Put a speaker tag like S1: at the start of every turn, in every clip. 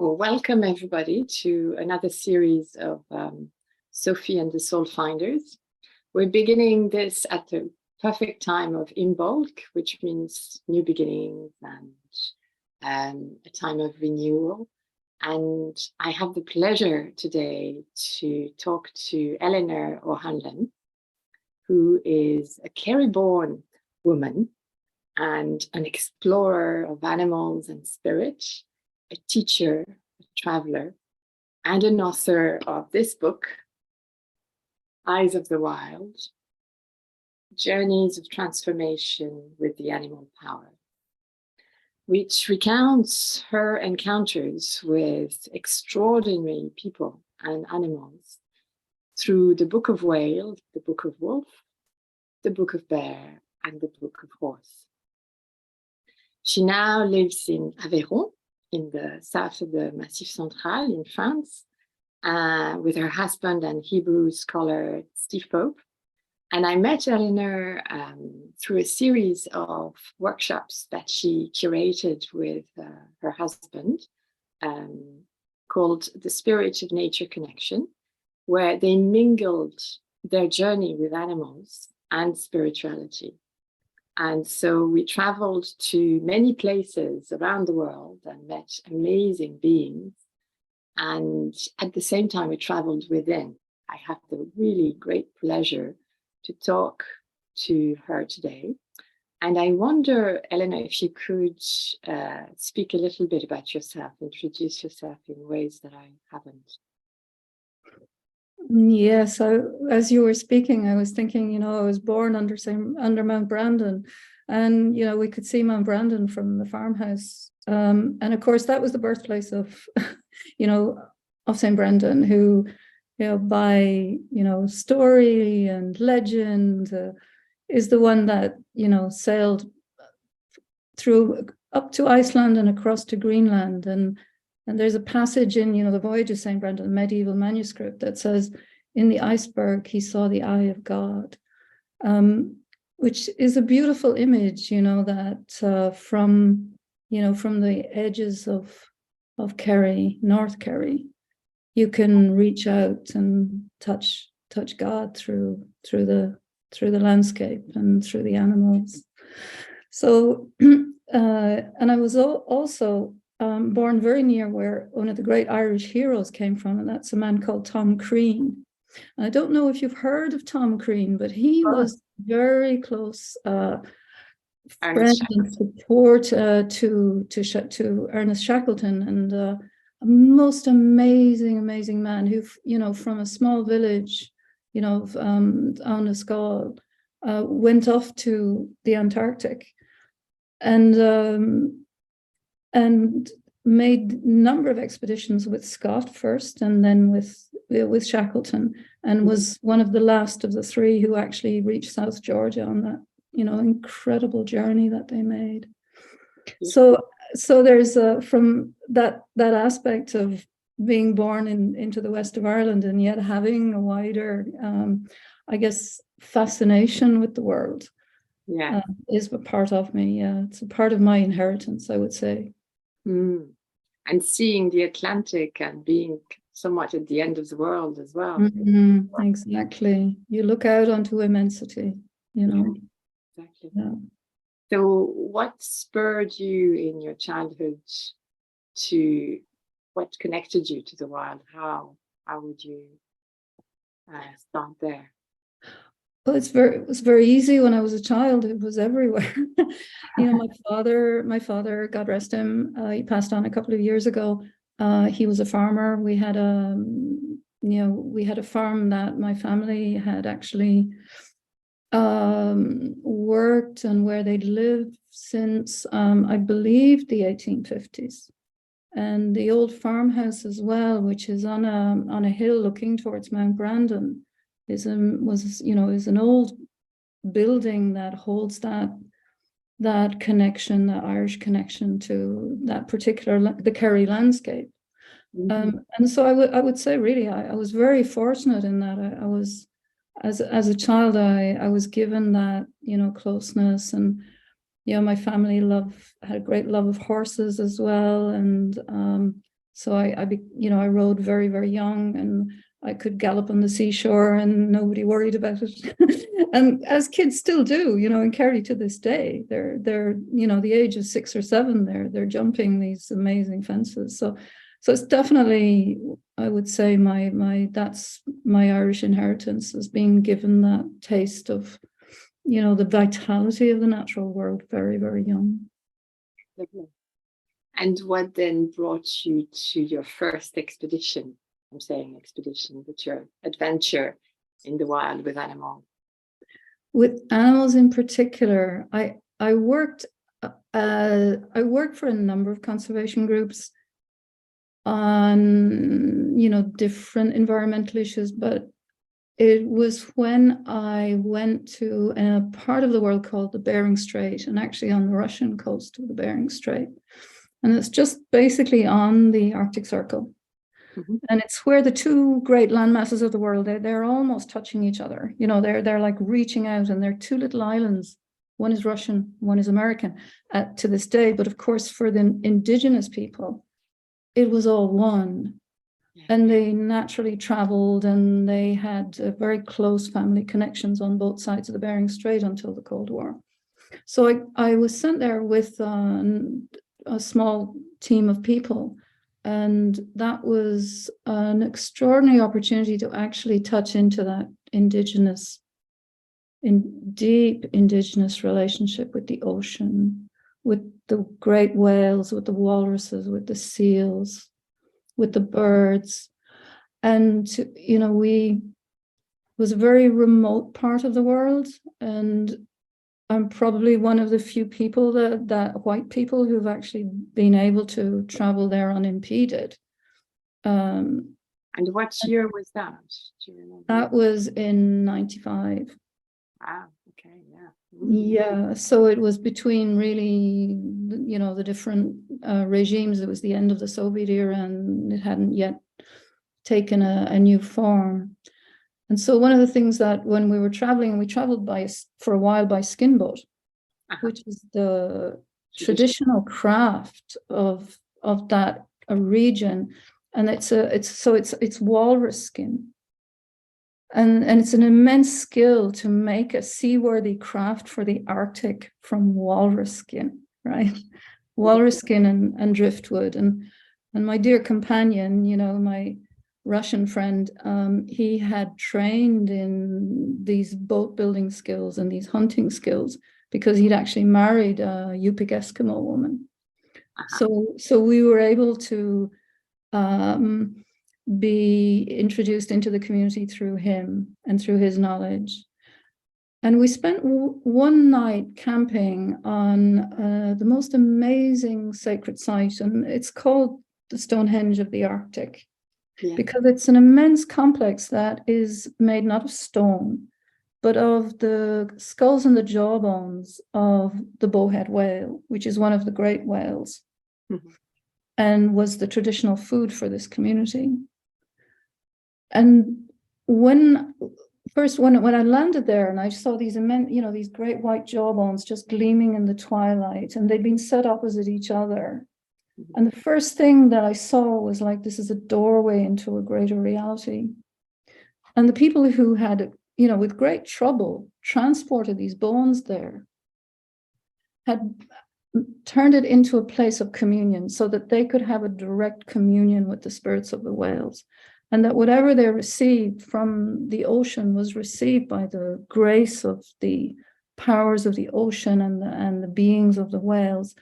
S1: Well, welcome everybody to another series of Sophie and the Soul Finders. We're beginning this at the perfect time of Imbolc, which means new beginnings and a time of renewal. And I have the pleasure today to talk to Eleanor O'Hanlon, who is a Kerry-born woman and an explorer of animals and spirit, a teacher, a traveler, and an author of this book, Eyes of the Wild, Journeys of Transformation with the Animal Power, which recounts her encounters with extraordinary people and animals through the Book of Whale, the Book of Wolf, the Book of Bear, and the Book of Horse. She now lives in Aveyron, in the south of the Massif Central in France, with her husband and Hebrew scholar Steve Pope. And I met Eleanor through a series of workshops that she curated with her husband called The Spirit of Nature Connection, where they mingled their journey with animals and spirituality. And so we traveled to many places around the world and met amazing beings. And at the same time, we traveled within. I have the really great pleasure to talk to her today. And I wonder, Eleanor, if you could speak a little bit about yourself, introduce yourself in ways that I haven't.
S2: Yeah, so as you were speaking, I was thinking, I was born under Mount Brandon, and we could see Mount Brandon from the farmhouse, and of course that was the birthplace of, of St. Brendan, who, by story and legend, is the one that sailed through up to Iceland and across to Greenland, and there's a passage in, the Voyage of St. Brendan, a medieval manuscript, that says, in the iceberg, he saw the eye of God, which is a beautiful image, that from the edges of Kerry, North Kerry, you can reach out and touch God through the landscape and through the animals. So, and I was also born very near where one of the great Irish heroes came from, and that's a man called Tom Crean. I don't know if you've heard of Tom Crean, but he was very close friend and support to Ernest Shackleton, and a most amazing man who, from a small village, on the Skull, went off to the Antarctic and made a number of expeditions with Scott first, and then with Shackleton, and was one of the last of the three who actually reached South Georgia on that, incredible journey that they made. So there's from that aspect of being born into the west of Ireland, and yet having a wider, I guess, fascination with the world.
S1: Yeah,
S2: is a part of me. Yeah, it's a part of my inheritance, I would say.
S1: And seeing the Atlantic and being somewhat at the end of the world as well.
S2: Exactly. You look out onto immensity,
S1: Yeah, exactly.
S2: Yeah.
S1: So what spurred you in your childhood what connected you to the wild? How would you start there?
S2: Well, it was very easy when I was a child. It was everywhere. My father, God rest him, he passed on a couple of years ago. He was a farmer. We had a farm that my family had actually worked and where they'd lived since, I believe, the 1850s. And the old farmhouse as well, which is on a hill looking towards Mount Brandon, is an old building that holds that connection, that Irish connection to that particular the Kerry landscape. And so I would say, really, I was very fortunate in that I was, as a child, I was given that closeness, and my family had a great love of horses as well, and So I rode very, very young, and I could gallop on the seashore and nobody worried about it. And as kids still do, in Kerry to this day, they're the age of 6 or 7, they're jumping these amazing fences. So it's definitely, I would say, that's my Irish inheritance, as being given that taste of, the vitality of the natural world very, very young.
S1: And what then brought you to your first expedition? I'm saying expedition, but your adventure in the wild with animals.
S2: With animals in particular, I worked for a number of conservation groups on different environmental issues, but it was when I went to a part of the world called the Bering Strait, and actually on the Russian coast of the Bering Strait, and it's just basically on the Arctic Circle. Mm-hmm. And it's where the two great land masses of the world, they're almost touching each other. They're like reaching out, and they're two little islands. One is Russian, one is American to this day. But of course, for the indigenous people, it was all one. And they naturally traveled, and they had very close family connections on both sides of the Bering Strait until the Cold War. So I was sent there with a small team of people. And that was an extraordinary opportunity to actually touch into that deep indigenous relationship with the ocean, with the great whales, with the walruses, with the seals, with the birds. And, was a very remote part of the world. And I'm probably one of the few people that white people who've actually been able to travel there unimpeded.
S1: And what year was that? Do you remember?
S2: That was in 95.
S1: Wow. Okay. Yeah.
S2: Yeah. So it was between really, the different regimes. It was the end of the Soviet era, and it hadn't yet taken a new form. And so one of the things that when we were traveling, and we traveled for a while by skin boat, which is the traditional craft of that region, and it's walrus skin, and it's an immense skill to make a seaworthy craft for the Arctic from walrus skin, right? Walrus skin and driftwood, and my dear companion, my Russian friend, he had trained in these boat building skills and these hunting skills because he'd actually married a Yupik Eskimo woman. So we were able to be introduced into the community through him and through his knowledge. And we spent one night camping on the most amazing sacred site, and it's called the Stonehenge of the Arctic. Yeah. Because it's an immense complex that is made not of stone, but of the skulls and the jawbones of the bowhead whale, which is one of the great whales, and was the traditional food for this community. And when I landed there and I saw these immense, these great white jawbones just gleaming in the twilight, and they'd been set opposite each other. And the first thing that I saw was like, this is a doorway into a greater reality. And the people who had, with great trouble, transported these bones there had turned it into a place of communion so that they could have a direct communion with the spirits of the whales. And that whatever they received from the ocean was received by the grace of the powers of the ocean and the beings of the whales.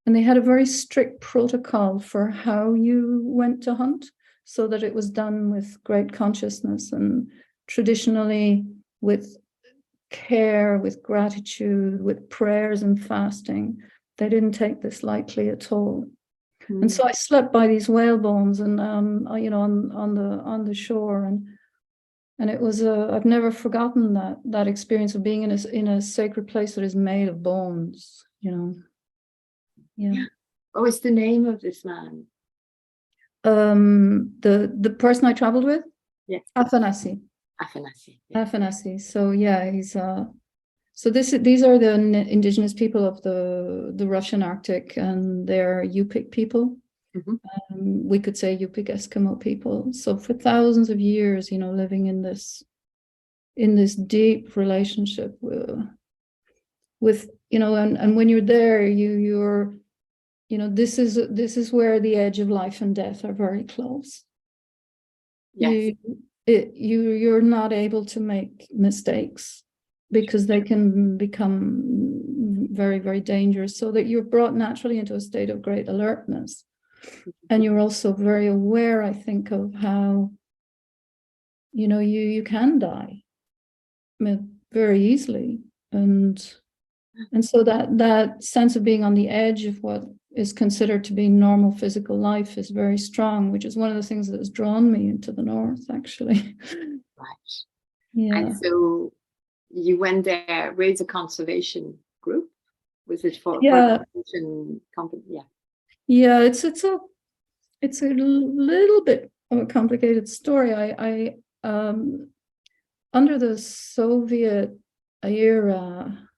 S2: And they had a very strict protocol for how you went to hunt, so that it was done with great consciousness and traditionally with care, with gratitude, with prayers and fasting. They didn't take this lightly at all. And so I slept by these whale bones and on the shore, and it was I've never forgotten that experience of being in a sacred place that is made of bones. Yeah.
S1: What was the name of this man?
S2: The person I traveled with?
S1: Yes.
S2: Afanasi.
S1: Yeah.
S2: Afanasi. So yeah, he's so these are the indigenous people of the Russian Arctic, and they're Yupik people. We could say Yupik Eskimo people. So for thousands of years, you know, living in this deep relationship with you know, and when you're there, you're you know, this is where the edge of life and death are very close.
S1: Yes.
S2: You're not able to make mistakes because they can become very, very dangerous, so that you're brought naturally into a state of great alertness. And you're also very aware, I think, of how, you know, you can die very easily. And so that sense of being on the edge of what is considered to be normal physical life is very strong, which is one of the things that has drawn me into the north, actually.
S1: Right.
S2: Yeah.
S1: And so you went there with a conservation group? Was it for a conservation company? Yeah.
S2: Yeah, it's a little bit of a complicated story. I under the Soviet era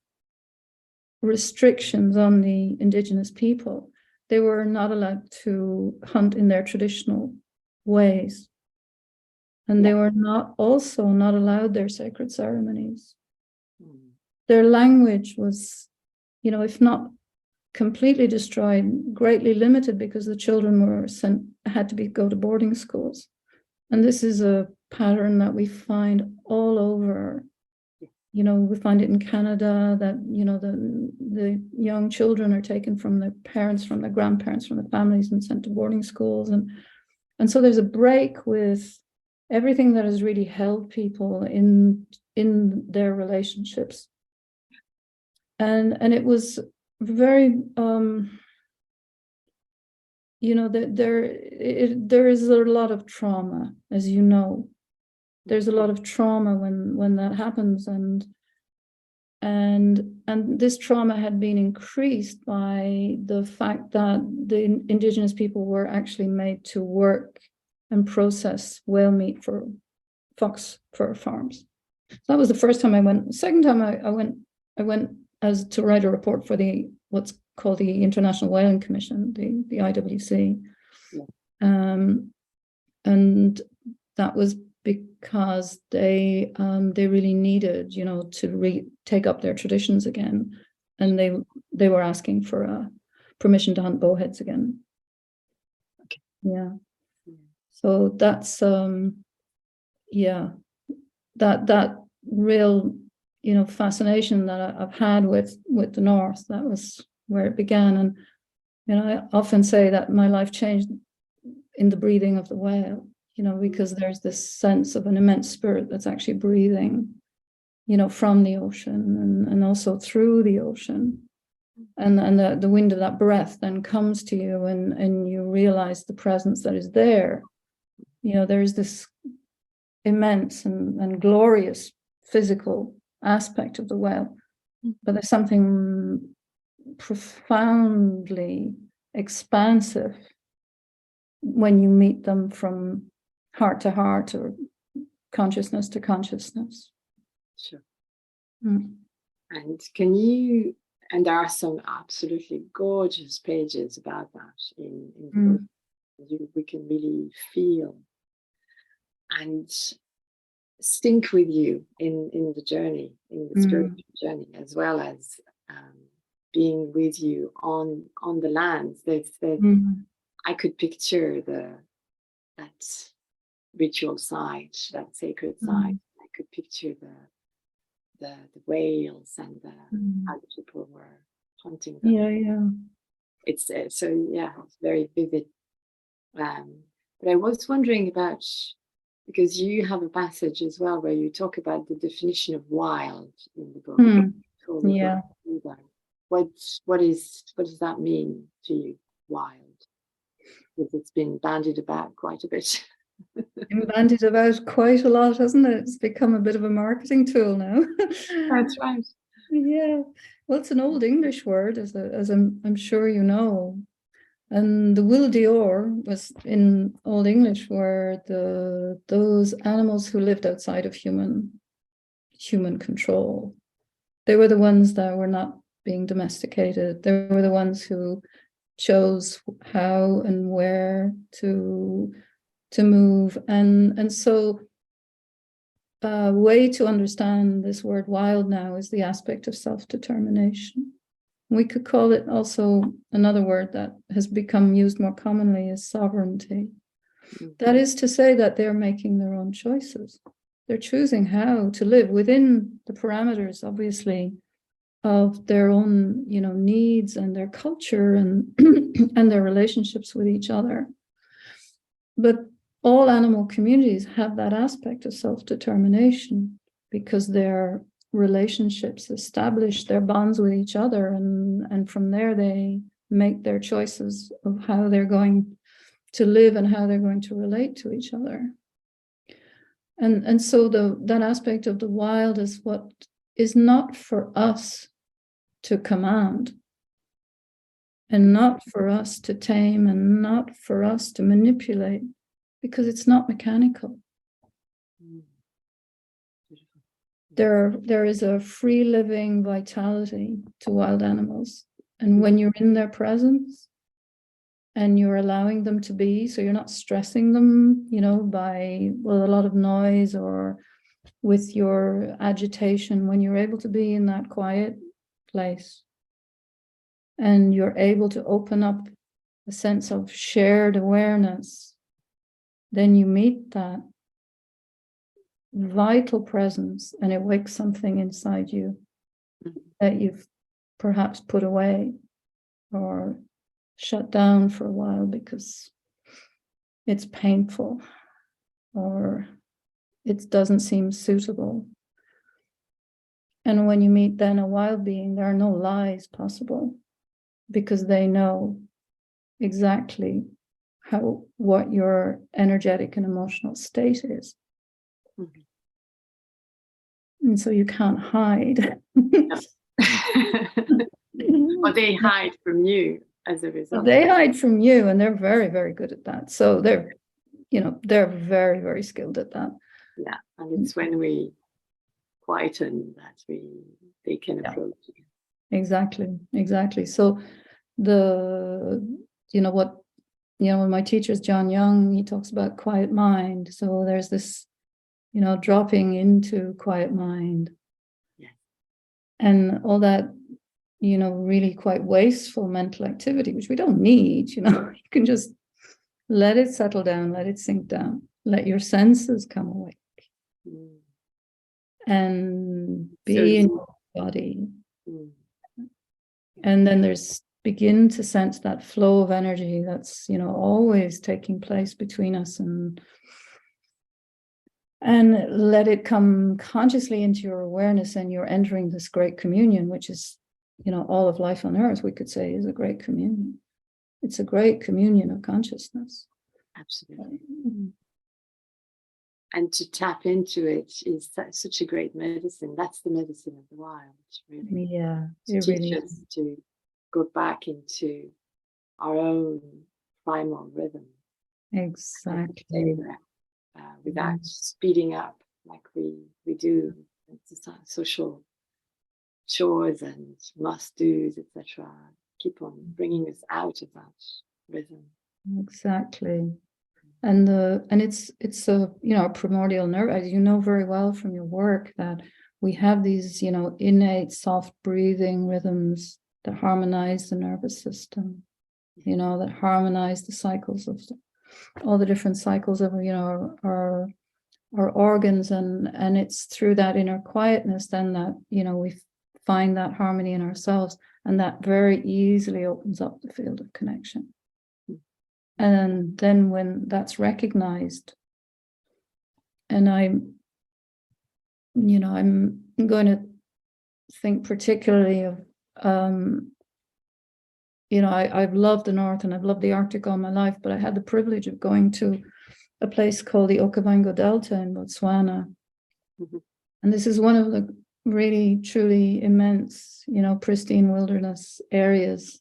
S2: restrictions on the indigenous people, they were not allowed to hunt in their traditional ways. And they were not allowed their sacred ceremonies. Their language was, you know, if not completely destroyed, greatly limited, because the children had to go to boarding schools. And this is a pattern that we find all over. You know, we find it in Canada, that, you know, the young children are taken from their parents, from their grandparents, from their families, and sent to boarding schools. And so there's a break with everything that has really held people in their relationships. And it was very, you know, there is a lot of trauma, as you know. There's a lot of trauma when that happens, and this trauma had been increased by the fact that the indigenous people were actually made to work and process whale meat for fox fur farms. So that was the first time I went. The second time I went as to write a report for what's called the International Whaling Commission, the IWC. And that was because they really needed, you know, to take up their traditions again, and they were asking for permission to hunt bowheads again.
S1: Okay.
S2: Yeah. So that's that real, you know, fascination that I've had with the North. That was where it began. And, you know, I often say that my life changed in the breathing of the whale, you know, because there's this sense of an immense spirit that's actually breathing, you know, from the ocean and also through the ocean. And the wind of that breath then comes to you, and you realize the presence that is there. You know, there's this immense and glorious physical aspect of the whale, but there's something profoundly expansive when you meet them from heart to heart or consciousness to consciousness.
S1: Sure.
S2: Mm.
S1: And there are some absolutely gorgeous pages about that in the book. We can really feel and sync with you in the journey, in the spiritual journey, as well as being with you on the lands. I could picture that ritual site, that sacred site. I could picture the whales and how the people were hunting them.
S2: Yeah.
S1: It's it's very vivid. But I was wondering about, because you have a passage as well where you talk about the definition of wild in the book.
S2: Yeah.
S1: What does that mean to you, wild? Because it's been bandied about quite a bit.
S2: Been bandied about quite a lot, hasn't it? It's become a bit of a marketing tool now.
S1: That's right.
S2: Yeah. Well, it's an Old English word, as I'm sure you know. And the wildeor was in Old English were those animals who lived outside of human control. They were the ones that were not being domesticated. They were the ones who chose how and where to move. And so a way to understand this word wild now is the aspect of self-determination. We could call it also, another word that has become used more commonly is sovereignty. That is to say that they're making their own choices. They're choosing how to live within the parameters, obviously, of their own, needs and their culture and and their relationships with each other. But all animal communities have that aspect of self-determination because their relationships establish their bonds with each other, and from there they make their choices of how they're going to live and how they're going to relate to each other. And so that aspect of the wild is what is not for us to command, and not for us to tame, and not for us to manipulate, because it's not mechanical. There is a free living vitality to wild animals. And when you're in their presence and you're allowing them to be, so you're not stressing them, by, a lot of noise or with your agitation, when you're able to be in that quiet place and you're able to open up a sense of shared awareness, then you meet that vital presence and it wakes something inside you that you've perhaps put away or shut down for a while because it's painful or it doesn't seem suitable. And when you meet then a wild being, there are no lies possible because they know exactly what your energetic and emotional state is. And so you can't hide.
S1: Or they hide from you as a result.
S2: They hide from you, and they're very, very good at that. So they're very, very skilled at that.
S1: Yeah, and it's when we quieten that they can approach you.
S2: Exactly. So when my teacher's John Young, he talks about quiet mind. So there's this, dropping into quiet mind.
S1: Yeah.
S2: And all that, really quite wasteful mental activity, which we don't need, you can just let it settle down, let it sink down, let your senses come awake and be in your body. And then begin to sense that flow of energy that's, always taking place between us, and let it come consciously into your awareness, and you're entering this great communion, which is, all of life on earth, we could say, is a great communion. It's a great communion of consciousness.
S1: Absolutely. And to tap into it is such a great medicine. That's the medicine of the wild, really.
S2: Yeah,
S1: it really teaches us to go back into our own primal rhythm.
S2: Exactly.
S1: Without speeding up like we do social chores and must-dos, etc. Keep on bringing us out of that rhythm.
S2: Exactly. And it's a primordial nerve, as you know very well from your work, that we have these innate soft breathing rhythms that harmonize the nervous system, that harmonize the cycles of all the different cycles of our organs, and it's through that inner quietness then that we find that harmony in ourselves, and that very easily opens up the field of connection. And then when that's recognized, and I'm going to think particularly of, I've loved the North and I've loved the Arctic all my life, but I had the privilege of going to a place called the Okavango Delta in Botswana. And this is one of the really, truly immense, pristine wilderness areas.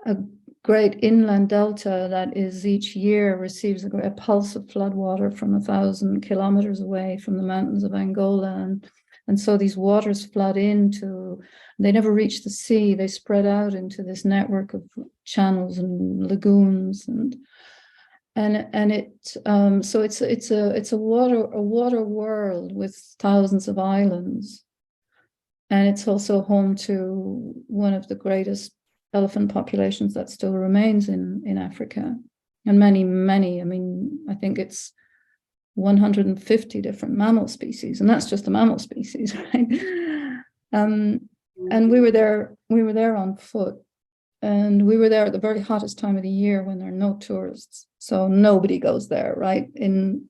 S2: A great inland delta that is each year receives a pulse of flood water from 1,000 kilometers away from the mountains of Angola. And And so these waters flood into, they never reach the sea. They spread out into this network of channels and lagoons, and it so it's a water world with thousands of islands, and it's also home to one of the greatest elephant populations that still remains in Africa, and many. I mean, I think it's 150 different mammal species, and that's just the mammal species, right? And we were there on foot, and we were there at the very hottest time of the year when there are no tourists, so nobody goes there, right? In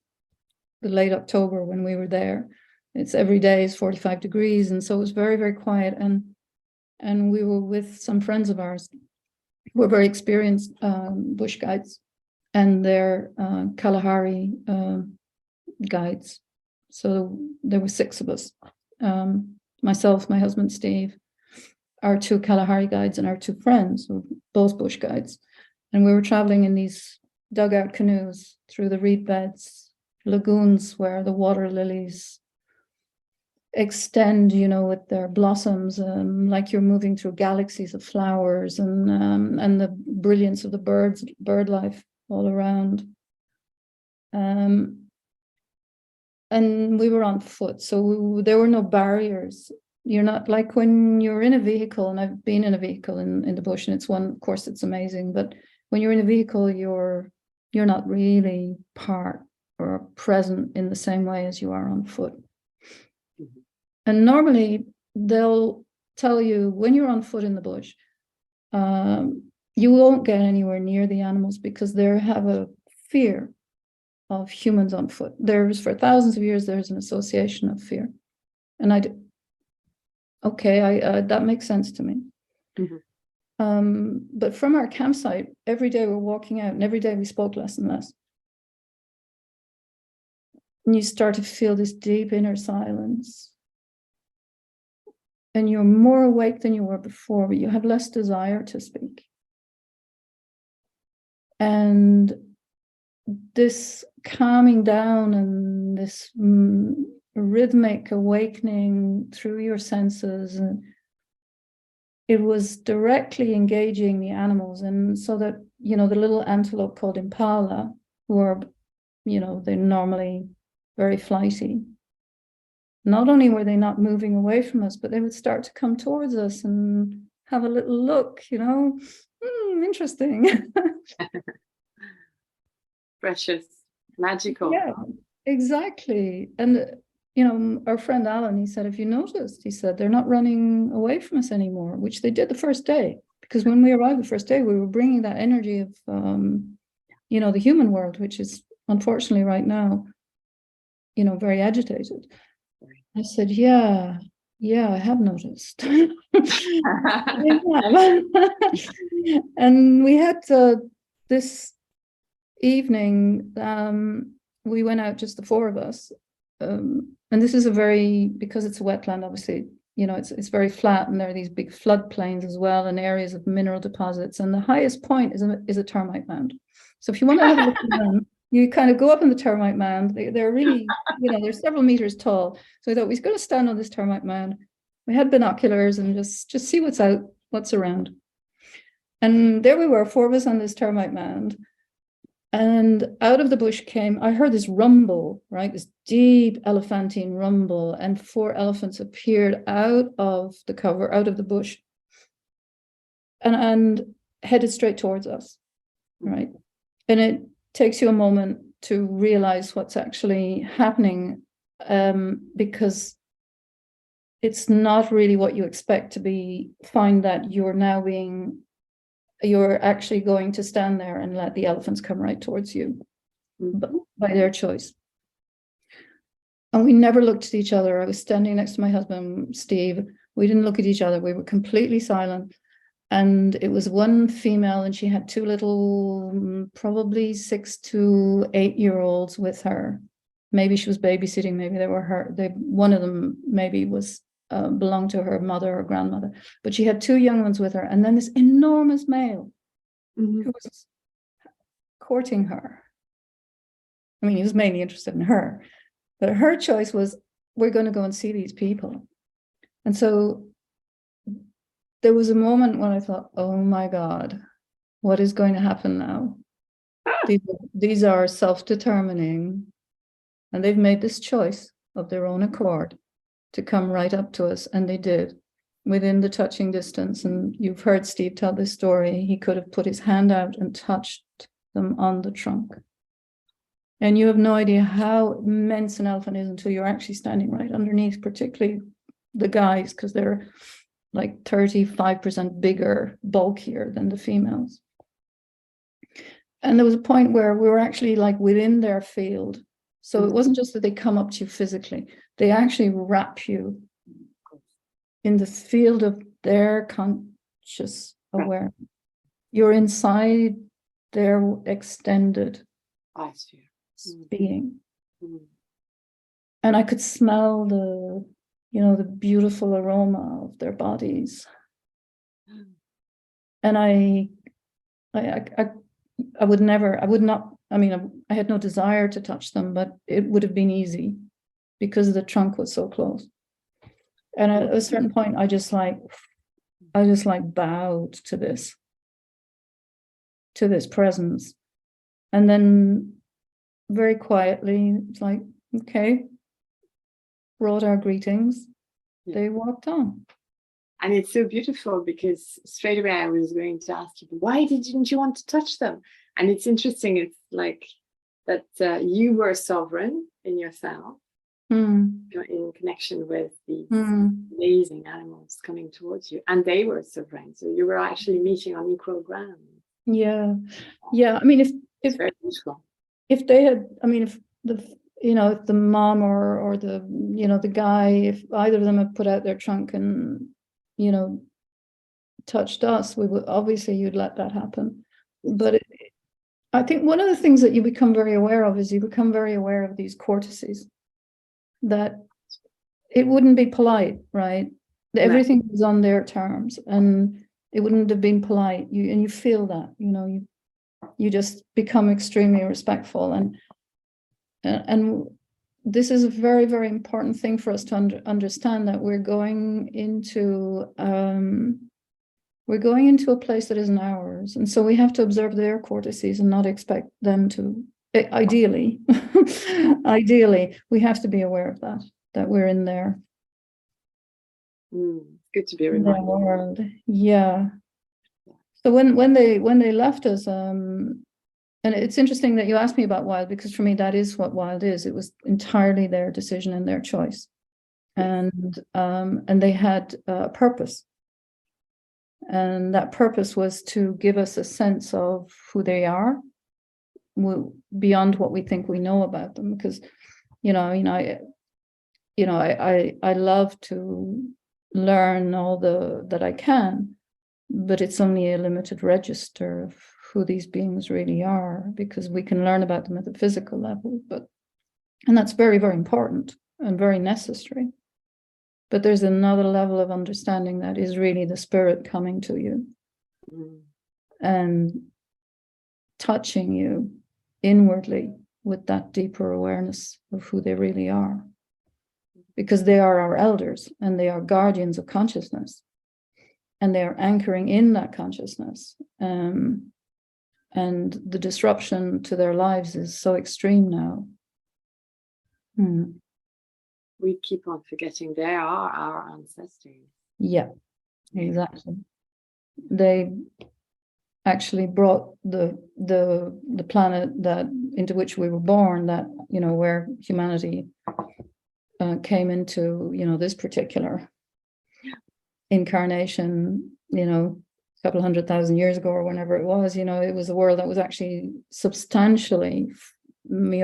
S2: the late October when we were there, it's every day is 45 degrees, and so it was very, very quiet. And we were with some friends of ours who were very experienced bush guides, and they're Kalahari guides. So there were 6 of us, myself, my husband Steve, our 2 Kalahari guides, and our 2 friends, who were both bush guides. And we were traveling in these dugout canoes through the reed beds, lagoons where the water lilies extend, you know, with their blossoms, like you're moving through galaxies of flowers, and the brilliance of the bird life all around. And we were on foot, so there were no barriers. You're not like when you're in a vehicle, and I've been in a vehicle in the bush, and it's one, of course, it's amazing, but when you're in a vehicle, you're not really part or present in the same way as you are on foot. Mm-hmm. And normally they'll tell you when you're on foot in the bush, you won't get anywhere near the animals because they have a fear of humans on foot. For thousands of years, there's an association of fear. And that makes sense to me. Mm-hmm. But from our campsite, every day we're walking out, and every day we spoke less and less. And you start to feel this deep inner silence. And you're more awake than you were before, but you have less desire to speak. And this calming down and this rhythmic awakening through your senses, and it was directly engaging the animals. And so that, you know, the little antelope called impala, who are, you know, they're normally very flighty, not only were they not moving away from us, but they would start to come towards us and have a little look, you know, interesting.
S1: Precious, magical.
S2: Yeah, exactly. And, you know, our friend Alan, he said, if you noticed, he said, they're not running away from us anymore, which they did the first day. Because when we arrived the first day, we were bringing that energy of, you know, the human world, which is unfortunately right now, you know, very agitated. I said, yeah, I have noticed. And we had this evening, we went out, just the 4 of us. And this is because it's a wetland, obviously, you know, it's very flat, and there are these big floodplains as well, and areas of mineral deposits. And the highest point is a termite mound. So if you want to have a look at them, you kind of go up in the termite mound. They're really, you know, they're several meters tall. So I thought we was going to stand on this termite mound. We had binoculars and just see what's around. And there we were, 4 of us on this termite mound. And out of the bush I heard this rumble, right? This deep elephantine rumble, and 4 elephants appeared out of the cover, out of the bush, and headed straight towards us, right? And it takes you a moment to realize what's actually happening, because it's not really what you expect to find that you're actually going to stand there and let the elephants come right towards you, by their choice. And we never looked at each other. I was standing next to my husband, Steve. We didn't look at each other. We were completely silent. And it was one female, and she had 2 little, probably 6 to 8-year-olds with her. Maybe she was babysitting. Maybe they were one of them maybe belonged to her mother or grandmother, but she had 2 young ones with her, and then this enormous male who was courting her. I mean, he was mainly interested in her, but her choice was, we're going to go and see these people. And so there was a moment when I thought, oh my God, what is going to happen now? These are self-determining, and they've made this choice of their own accord to come right up to us, and they did, within the touching distance. And you've heard Steve tell this story. He could have put his hand out and touched them on the trunk. And you have no idea how immense an elephant is until you're actually standing right underneath, particularly the guys, because they're like 35% bigger, bulkier than the females. And there was a point where we were actually like within their field. So it wasn't just that they come up to you physically, they actually wrap you in the field of their conscious awareness. You're inside their extended being. And I could smell the, the beautiful aroma of their bodies. And I would not, I had no desire to touch them, but it would have been easy because the trunk was so close. And at a certain point, I just bowed to this presence. And then very quietly, it's like, okay, brought our greetings. Yeah. They walked on.
S1: And it's so beautiful because straight away I was going to ask you, why didn't you want to touch them? And it's interesting, it's like that you were sovereign in yourself, in connection with these amazing animals coming towards you, and they were sovereign. So you were actually meeting on equal ground.
S2: Yeah. I mean, if
S1: very beautiful.
S2: If they had, if the mom or the the guy, if either of them had put out their trunk and touched us, we would obviously, you'd let that happen. But I think one of the things that you become very aware of is you become very aware of these courtesies, that it wouldn't be polite, right? Everything was on their terms, and it wouldn't have been polite. You feel that, you just become extremely respectful, and this is a very, very important thing for us to understand, that we're going into a place that isn't ours, and so we have to observe their courtesies and not expect them to. Ideally, we have to be aware of that we're in there.
S1: Good to be reminded.
S2: World. Yeah. So when they left us, and it's interesting that you asked me about wild, because for me that is what wild is. It was entirely their decision and their choice, and they had a purpose, and that purpose was to give us a sense of who they are, beyond what we think we know about them. Because I love to learn all that I can, but it's only a limited register of who these beings really are, because we can learn about them at the physical level, and that's very, very important and very necessary. But there's another level of understanding that is really the spirit coming to you and touching you inwardly with that deeper awareness of who they really are, because they are our elders and they are guardians of consciousness, and they are anchoring in that consciousness, and the disruption to their lives is so extreme now.
S1: We keep on forgetting they are our ancestors.
S2: Yeah, exactly. They actually brought the planet into which we were born, that where humanity came into this particular incarnation, a couple 100,000 years ago or whenever it was. It was a world that was actually substantially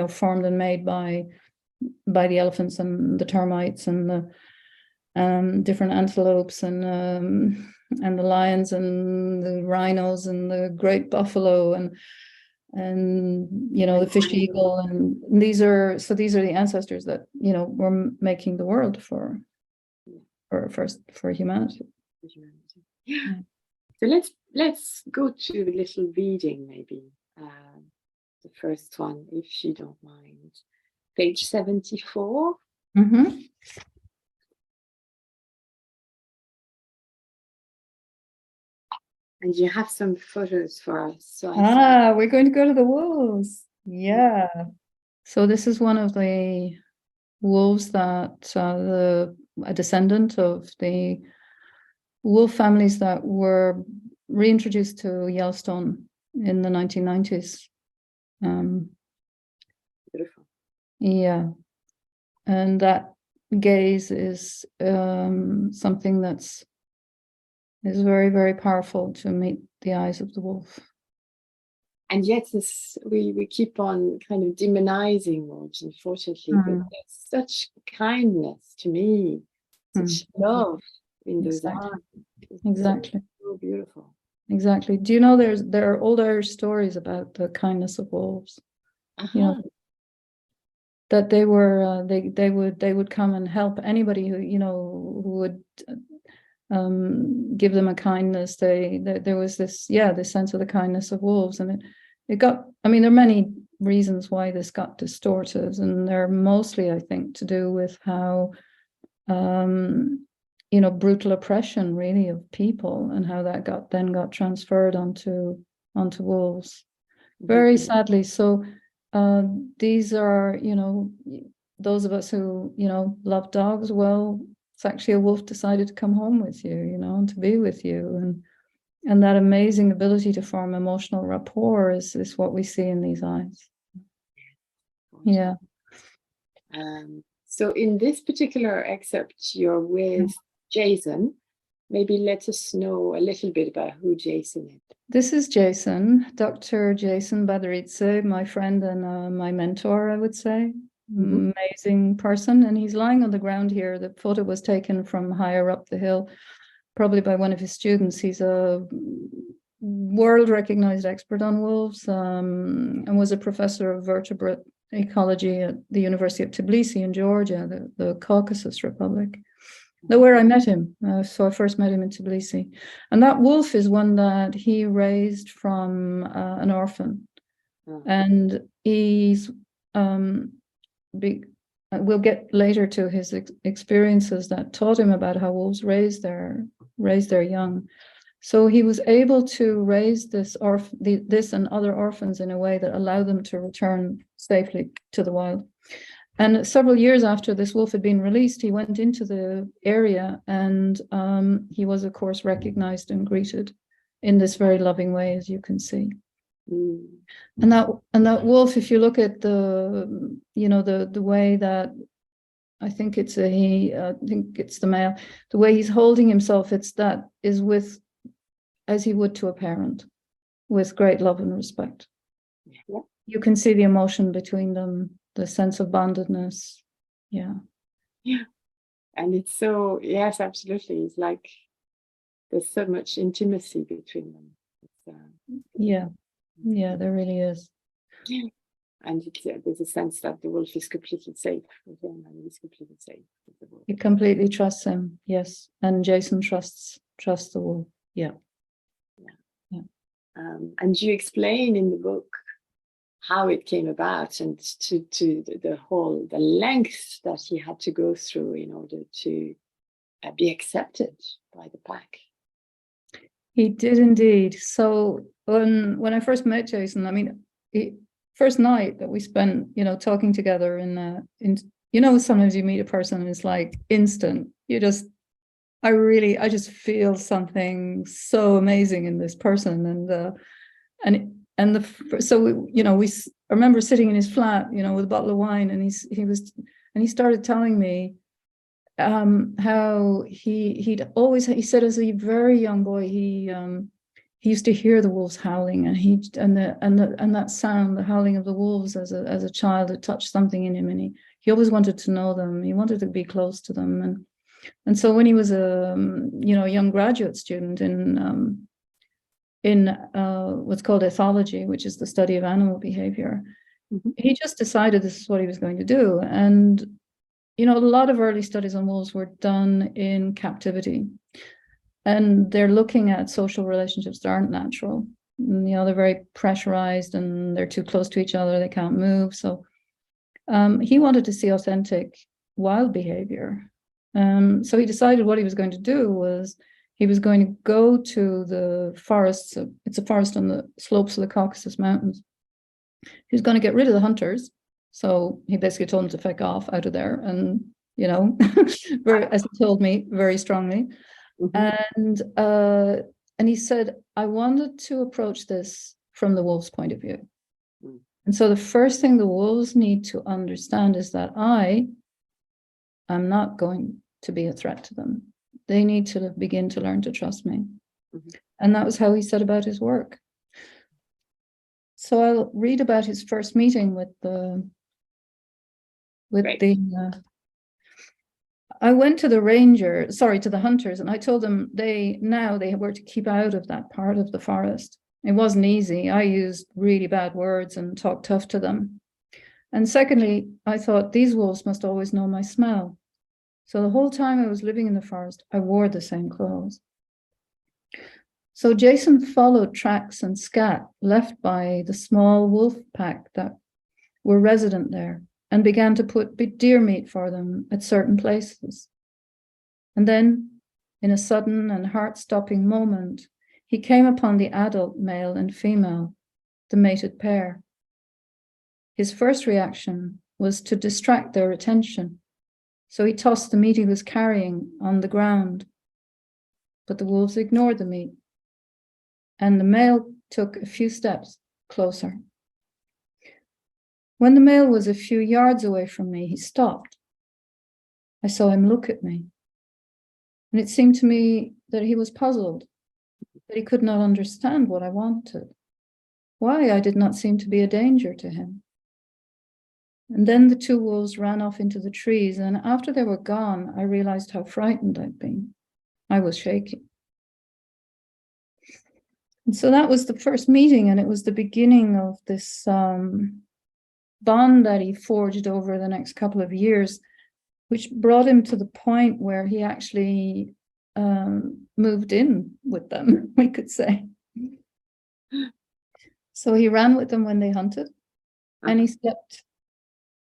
S2: formed and made by the elephants and the termites and the different antelopes and the lions and the rhinos and the great buffalo and the fish eagle, and these are the ancestors that were making the world for humanity.
S1: Yeah. So let's go to a little reading, maybe the first one, if you don't mind. Page 74.
S2: Mm-hmm.
S1: And you have some photos for us. So
S2: We're going to go to the wolves. Yeah. So this is one of the wolves that a descendant of the wolf families that were reintroduced to Yellowstone in the 1990s.
S1: Beautiful.
S2: Yeah. And that gaze is something is very, very powerful to meet the eyes of the wolf.
S1: And yet we keep on kind of demonizing wolves, unfortunately, but there's such kindness to me, such love in those eyes.
S2: Exactly.
S1: So beautiful.
S2: Exactly. Do you know there are old Irish stories about the kindness of wolves? You know, that they were they would come and help anybody who who would give them a kindness. There was this sense of the kindness of wolves, and it got. I mean, there are many reasons why this got distorted, and they're mostly, I think, to do with how brutal oppression really of people, and how that got transferred onto wolves. Very sadly. So these are, those of us who, love dogs. Well, it's actually a wolf decided to come home with you, and to be with you. And that amazing ability to form emotional rapport is what we see in these eyes. Yeah.
S1: So in this particular excerpt, you're with Jason. Maybe let us know a little bit about who Jason is.
S2: This is Jason, Dr. Jason Badaritse, my friend and my mentor, I would say. Amazing person. And he's lying on the ground here. The photo was taken from higher up the hill, probably by one of his students. He's a world-recognized expert on wolves, and was a professor of vertebrate ecology at the University of Tbilisi in Georgia, the Caucasus Republic. Where I met him. So I first met him in Tbilisi. And that wolf is one that he raised from an orphan. And he's, we'll get later to his experiences that taught him about how wolves raise their young. So he was able to raise this and other orphans in a way that allowed them to return safely to the wild. And several years after this wolf had been released, he went into the area, and he was, of course, recognized and greeted in this very loving way, as you can see. And that wolf, if you look at the way that I think it's the male, the way he's holding himself, is with, as he would to a parent, with great love and respect. Yeah. You can see the emotion between them. The sense of bondedness. Yeah.
S1: And it's so, yes, absolutely. It's like there's so much intimacy between them.
S2: Yeah, there really is.
S1: And there's a sense that the wolf is completely safe with him, and he's completely safe with the wolf.
S2: He completely trusts him, yes. And Jason trusts the wolf. Yeah.
S1: And you explain in the book how it came about, and to the length that he had to go through in order to be accepted by the pack.
S2: He did indeed. So when I first met Jason, I mean, first night that we spent, talking together in sometimes you meet a person and it's like instant. I just feel something so amazing in this person, I remember sitting in his flat, with a bottle of wine, and he started telling me how he said as a very young boy he used to hear the wolves howling, and that sound, the howling of the wolves as a child, it touched something in him, and he always wanted to know them. He wanted to be close to them, and so when he was a young graduate student in what's called ethology, which is the study of animal behavior, he just decided this is what he was going to do. And a lot of early studies on wolves were done in captivity, and they're looking at social relationships that aren't natural. They're very pressurized, and they're too close to each other, they can't move. So he wanted to see authentic wild behavior. So he decided what he was going to do was he was going to go to the forests. It's a forest on the slopes of the Caucasus Mountains. He was going to get rid of the hunters. So he basically told them to feck off out of there. And, as he told me, very strongly. Mm-hmm. And he said, I wanted to approach this from the wolves' point of view. Mm. And so the first thing the wolves need to understand is that I am not going to be a threat to them. They need to begin to learn to trust me. Mm-hmm. And that was how he set about his work. So I'll read about his first meeting with the I went to the hunters, and I told them they were to keep out of that part of the forest. It wasn't easy. I used really bad words and talked tough to them. And secondly, I thought these wolves must always know my smell. So the whole time I was living in the forest, I wore the same clothes. So Jason followed tracks and scat left by the small wolf pack that were resident there, and began to put deer meat for them at certain places. And then, in a sudden and heart-stopping moment, he came upon the adult male and female, the mated pair. His first reaction was to distract their attention, so he tossed the meat he was carrying on the ground. But the wolves ignored the meat, and the male took a few steps closer. When the male was a few yards away from me, he stopped. I saw him look at me, and it seemed to me that he was puzzled, that he could not understand what I wanted, why I did not seem to be a danger to him. And then the two wolves ran off into the trees, and after they were gone, I realized how frightened I'd been. I was shaking. And so that was the first meeting, and it was the beginning of this bond that he forged over the next couple of years, which brought him to the point where he actually moved in with them, we could say. So he ran with them when they hunted, and he slept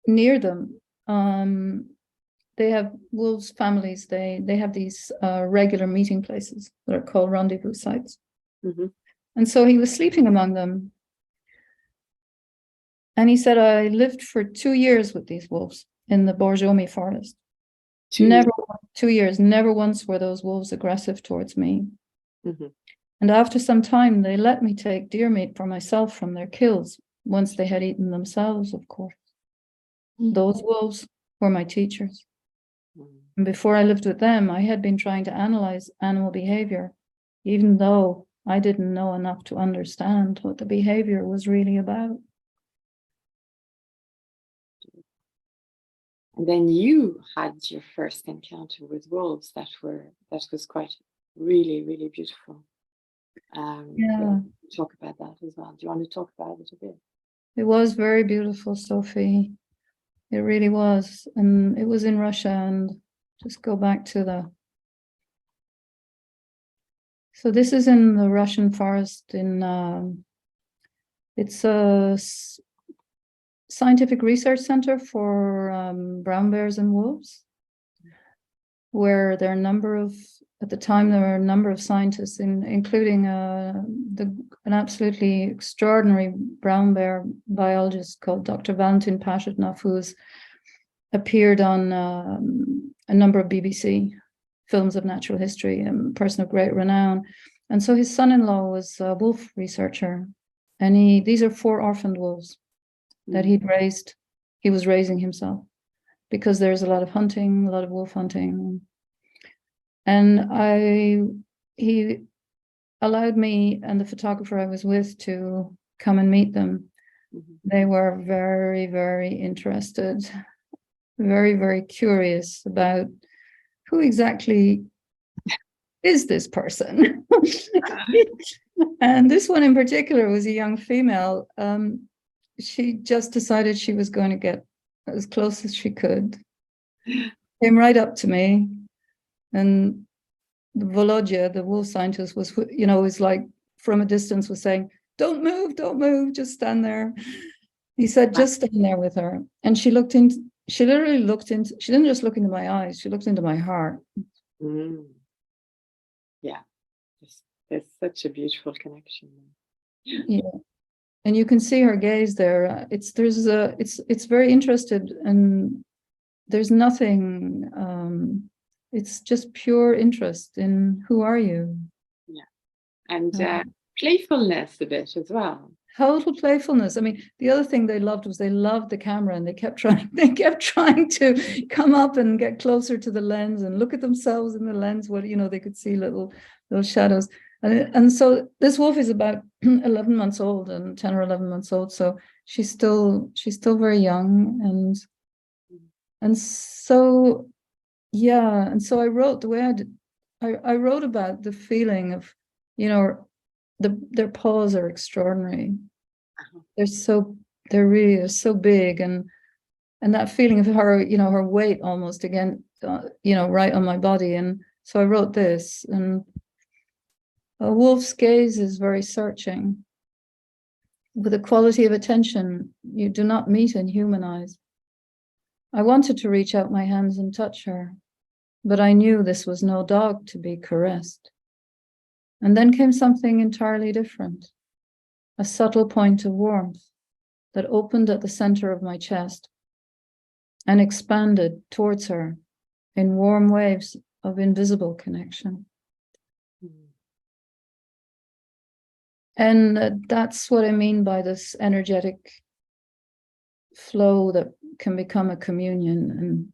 S2: near them. They have wolves families. They have these regular meeting places that are called rendezvous sites. Mm-hmm. And so he was sleeping among them. And he said, I lived for 2 years with these wolves in the Borjomi forest. 2 years, never once were those wolves aggressive towards me. Mm-hmm. And after some time, they let me take deer meat for myself from their kills, once they had eaten themselves, of course. Mm-hmm. Those wolves were my teachers. Mm-hmm. And before I lived with them, I had been trying to analyze animal behavior, even though I didn't know enough to understand what the behavior was really about.
S1: And then you had your first encounter with wolves that was quite really, really beautiful. Yeah. Talk about that as well. Do you want to talk about it a bit?
S2: It was very beautiful, Sophie. It really was. And it was in Russia, and just go back to so this is in the Russian forest it's a scientific research center for brown bears and wolves, where there are at the time there were a number of scientists, including an absolutely extraordinary brown bear biologist called Dr. Valentin Pashatnov, who has appeared on a number of BBC films of natural history, a person of great renown. And so his son-in-law was a wolf researcher, and these are 4 orphaned wolves that he was raising himself, because there's a lot of hunting, a lot of wolf hunting. And he allowed me and the photographer I was with to come and meet them. Mm-hmm. They were very, very interested, very, very curious about who exactly is this person. And this one in particular was a young female. She just decided she was going to get as close as she could. Came right up to me, and Volodya, the wolf scientist, was like from a distance was saying, don't move, just stand there. He said, just stand there with her. And she looked she literally she didn't just look into my eyes, she looked into my heart.
S1: Mm. Yeah, there's such a beautiful connection.
S2: Yeah. And you can see her gaze there. It's very interested, and there's nothing, it's just pure interest in who are you.
S1: Yeah. And playfulness a bit as well.
S2: Total playfulness. I mean, the other thing they loved was they loved the camera, and they kept trying to come up and get closer to the lens and look at themselves in the lens. What, they could see little shadows. And so this wolf is about 11 months old, and 10 or 11 months old. So she's still very young, and so yeah. And so I wrote the way I did. I wrote about the feeling of, their paws are extraordinary. They're really so big, and that feeling of her, her weight almost again, right on my body. And so I wrote this, and a wolf's gaze is very searching, with a quality of attention you do not meet in human eyes. I wanted to reach out my hands and touch her, but I knew this was no dog to be caressed. And then came something entirely different, a subtle point of warmth that opened at the center of my chest and expanded towards her in warm waves of invisible connection. And that's what I mean by this energetic flow that can become a communion.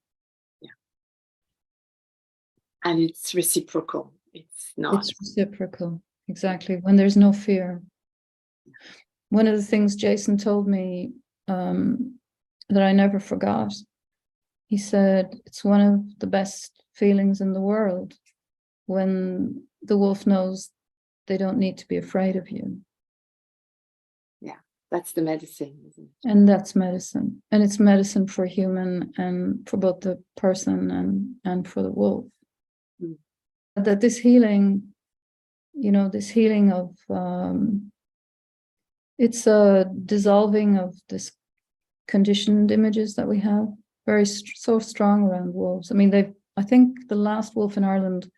S1: And it's reciprocal. It's
S2: reciprocal, exactly, when there's no fear. One of the things Jason told me that I never forgot, he said, it's one of the best feelings in the world when the wolf knows they don't need to be afraid of you.
S1: Yeah, that's the medicine, isn't it?
S2: And that's medicine. And it's medicine for human, and for both the person and for the wolf. Mm. That this healing, of, it's a dissolving of this conditioned images that we have, so strong around wolves. I mean, I think the last wolf in Ireland,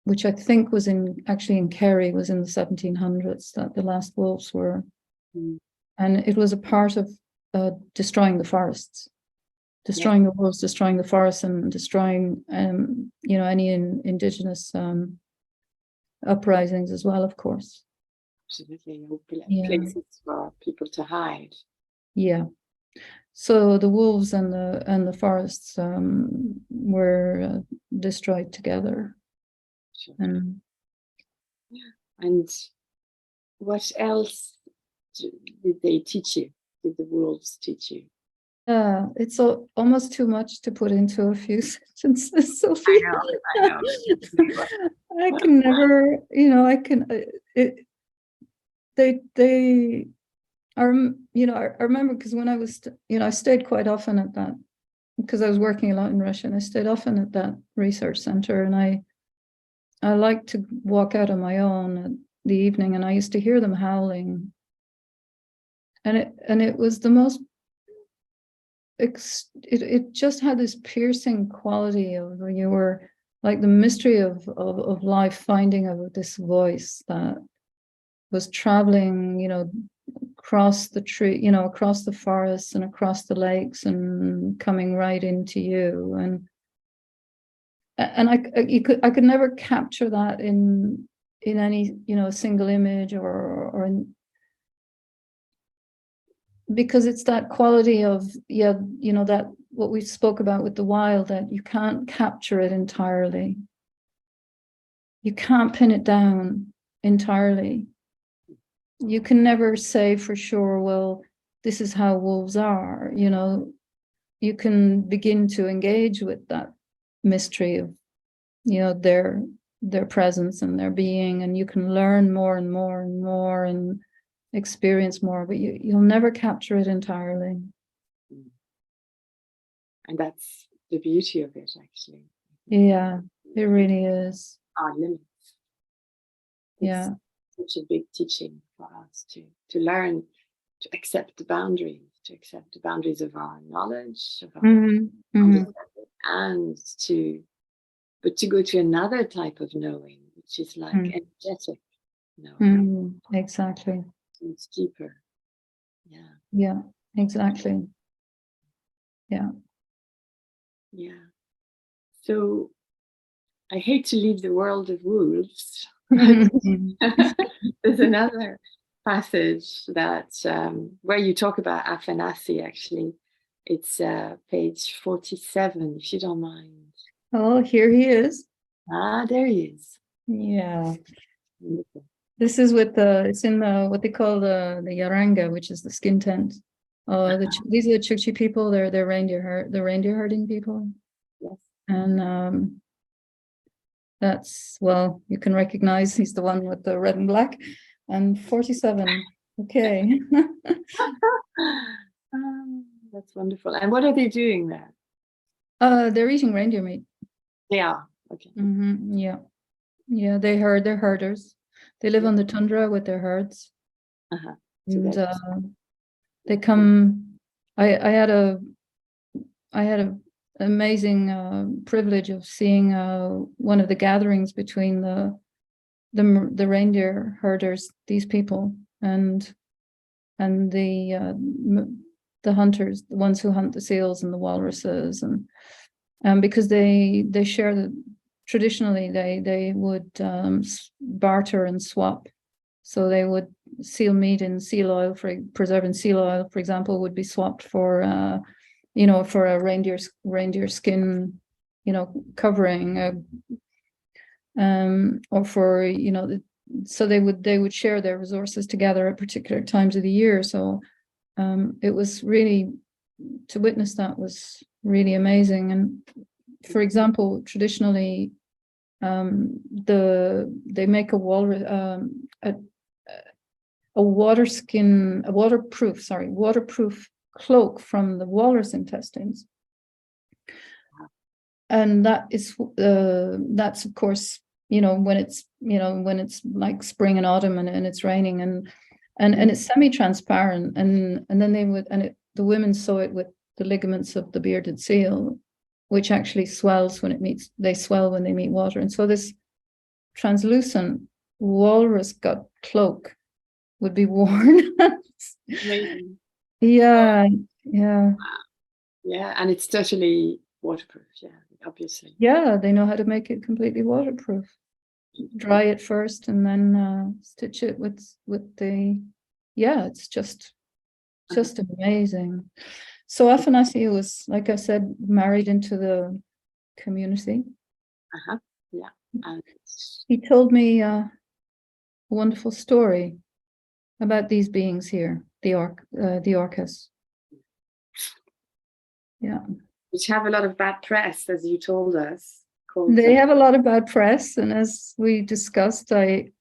S2: which I think was actually in Kerry, was in the 1700s, that the last wolves were. Mm. And it was a part of destroying the forests, destroying the wolves, destroying the forests, and destroying, any indigenous uprisings as well, of course.
S1: Absolutely, places for people to hide. Yeah.
S2: So the wolves and the forests were destroyed together.
S1: Sure. And what else did they teach you? Did the wolves teach you?
S2: It's almost too much to put into a few sentences, Sophie.
S1: I know.
S2: I can never, they are, I remember, because when I was, I stayed quite often at that, because I was working a lot in Russia, and I stayed often at that research center, and I like to walk out on my own at the evening, and I used to hear them howling, and it was the most, it just had this piercing quality of, when you were like the mystery of life, finding of this voice that was traveling, across the tree, across the forests and across the lakes, and coming right into you. And I could never capture that in any, single image or in, because it's that quality of, that what we spoke about with the wild, that you can't capture it entirely. You can't pin it down entirely. You can never say for sure, well, this is how wolves are. You can begin to engage with that mystery of, their presence and their being, and you can learn more and more and more and experience more, but you'll never capture it entirely.
S1: And that's the beauty of it, actually.
S2: Yeah, it really is.
S1: Our limits. It's such a big teaching for us to learn to accept the boundaries. to accept the boundaries of our knowledge, of our
S2: Mm-hmm.
S1: understanding, and to go to another type of knowing, which is like energetic knowing.
S2: Exactly.
S1: So it's deeper. Yeah.
S2: Yeah, exactly. Yeah.
S1: Yeah. So I hate to leave the world of wolves, but there's another passage that where you talk about Afanasi, actually. It's page 47, if you don't mind.
S2: Oh, here he is.
S1: Ah, there he is.
S2: Yeah.
S1: Wonderful.
S2: This is it's in what they call the Yaranga, which is the skin tent. These are the Chukchi people. They're reindeer herding people.
S1: Yes.
S2: And that's, well, you can recognize he's the one with the red and black. And 47. Okay.
S1: That's wonderful. And what are they doing there?
S2: They're eating reindeer meat.
S1: They are. Okay.
S2: Yeah. Yeah, they're herders. They live on the tundra with their herds.
S1: So
S2: And they come. I had an amazing privilege of seeing one of the gatherings between the reindeer herders, these people, and the hunters, the ones who hunt the seals and the walruses, and because they share traditionally they would barter and swap. So they would seal meat in seal oil, preserved in seal oil, for example, would be swapped for for a reindeer skin, covering, or for so they would share their resources together at particular times of the year. So it was really, to witness that was really amazing. And for example, traditionally, they make a waterproof cloak from the walrus intestines, and that's of course when it's like spring and autumn and it's raining and it's semi-transparent, and then the women sew it with the ligaments of the bearded seal, which actually swells they swell when they meet water. And so this translucent walrus gut cloak would be worn.
S1: amazing.
S2: Yeah.
S1: And it's totally waterproof. Yeah, obviously.
S2: Yeah, they know how to make it completely waterproof. Dry it first and then stitch it with the. Yeah, it's just amazing. So Afanasi was, like I said, married into the community.
S1: Yeah. And
S2: he told me a wonderful story about these beings here, the orcas. Yeah.
S1: which have a lot of bad press, as you told us.
S2: They have a lot of bad press, and as we discussed, I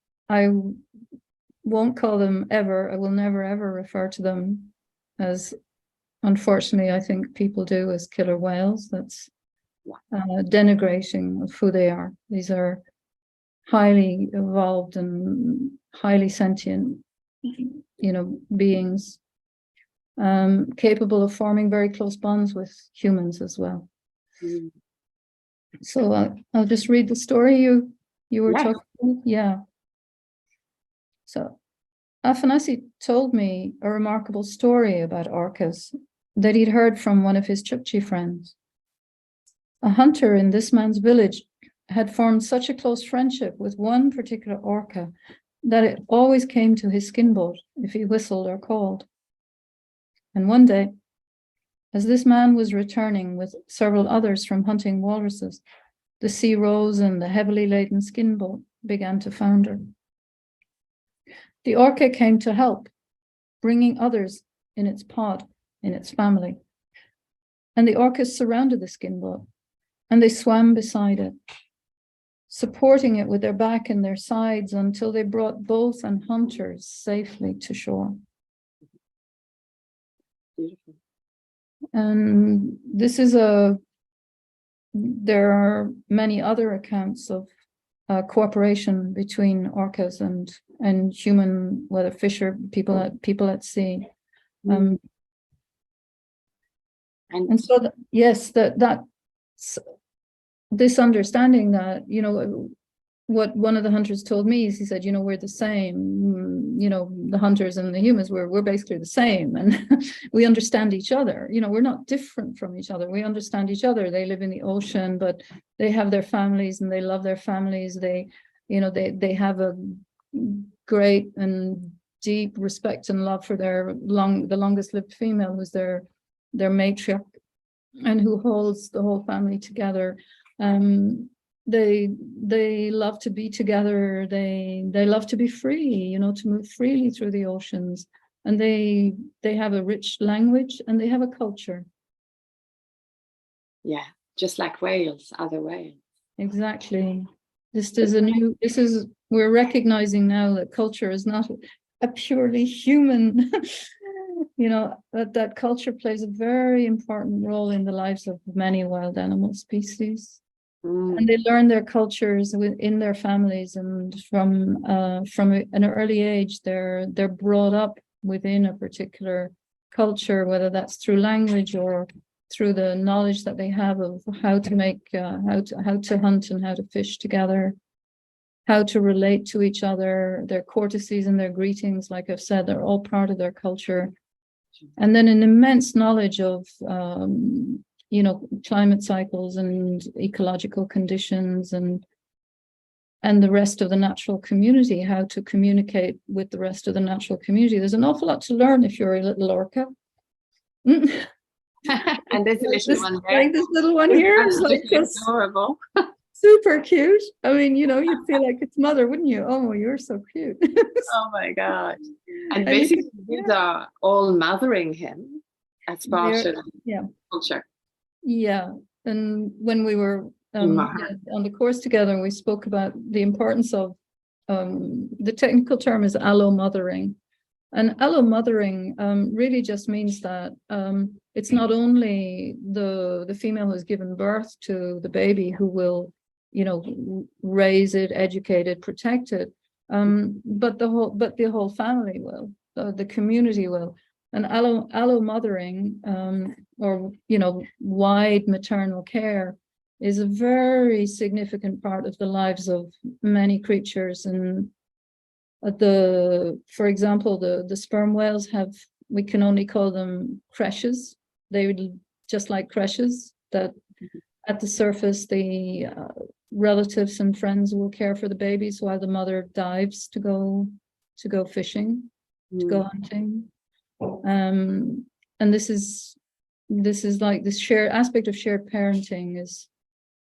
S2: won't call them ever. I will never ever refer to them as, unfortunately, I think people do, as killer whales. That's denigrating of who they are. These are highly evolved and highly sentient, beings, capable of forming very close bonds with humans as well. So I'll just read the story you were talking about. Yeah. So Afanasi told me a remarkable story about orcas that he'd heard from one of his Chukchi friends. A hunter in this man's village had formed such a close friendship with one particular orca that it always came to his skin boat if he whistled or called. And one day, as this man was returning with several others from hunting walruses, the sea rose and the heavily laden skin boat began to founder. The orca came to help, bringing others in its pod, in its family. And the orcas surrounded the skin boat, and they swam beside it, supporting it with their back and their sides until they brought both and hunters safely to shore.
S1: Beautiful.
S2: And there are many other accounts of cooperation between orcas and human, whether fish or people at sea. And so yes, this understanding that, you know, what one of the hunters told me is, he said, you know, we're the same, you know, the hunters and the humans, we're basically the same, and we understand each other. You know, we're not different from each other. We understand each other. They live in the ocean, but they have their families and they love their families. They, you know, they have a great and deep respect and love for the longest lived female, who's their matriarch, and who holds the whole family together. They love to be together. They love to be free, you know, to move freely through the oceans. And they have a rich language and they have a culture.
S1: Yeah, just like whales, other whales.
S2: Exactly. We're recognizing now that culture is not a purely human, you know, that culture plays a very important role in the lives of many wild animal species. And they learn their cultures within their families, and from an early age, they're brought up within a particular culture, whether that's through language or through the knowledge that they have of how to make, how to hunt and how to fish together, how to relate to each other. Their courtesies and their greetings, like I've said, they're all part of their culture. And then an immense knowledge of you know, climate cycles and ecological conditions and the rest of the natural community, how to communicate with the rest of the natural community. There's an awful lot to learn if you're a little orca.
S1: And there's a little one there.
S2: Like this little one here is like just
S1: adorable.
S2: Super cute. I mean, you know, you'd feel like its mother, wouldn't you? Oh, you're so cute.
S1: Oh my God. And basically these are all mothering him as part of culture.
S2: Yeah, and when we were on the course together, we spoke about the importance of the technical term is allo-mothering, and allo-mothering really just means that it's not only the female who's given birth to the baby who will, you know, raise it, educate it, protect it, but the whole family will, the community will. And allo-mothering, or, you know, wide maternal care, is a very significant part of the lives of many creatures. And for example, the sperm whales have, we can only call them creches. They would just like creches, that at the surface, the relatives and friends will care for the babies while the mother dives to go fishing, to go hunting. And this is like this shared aspect of shared parenting is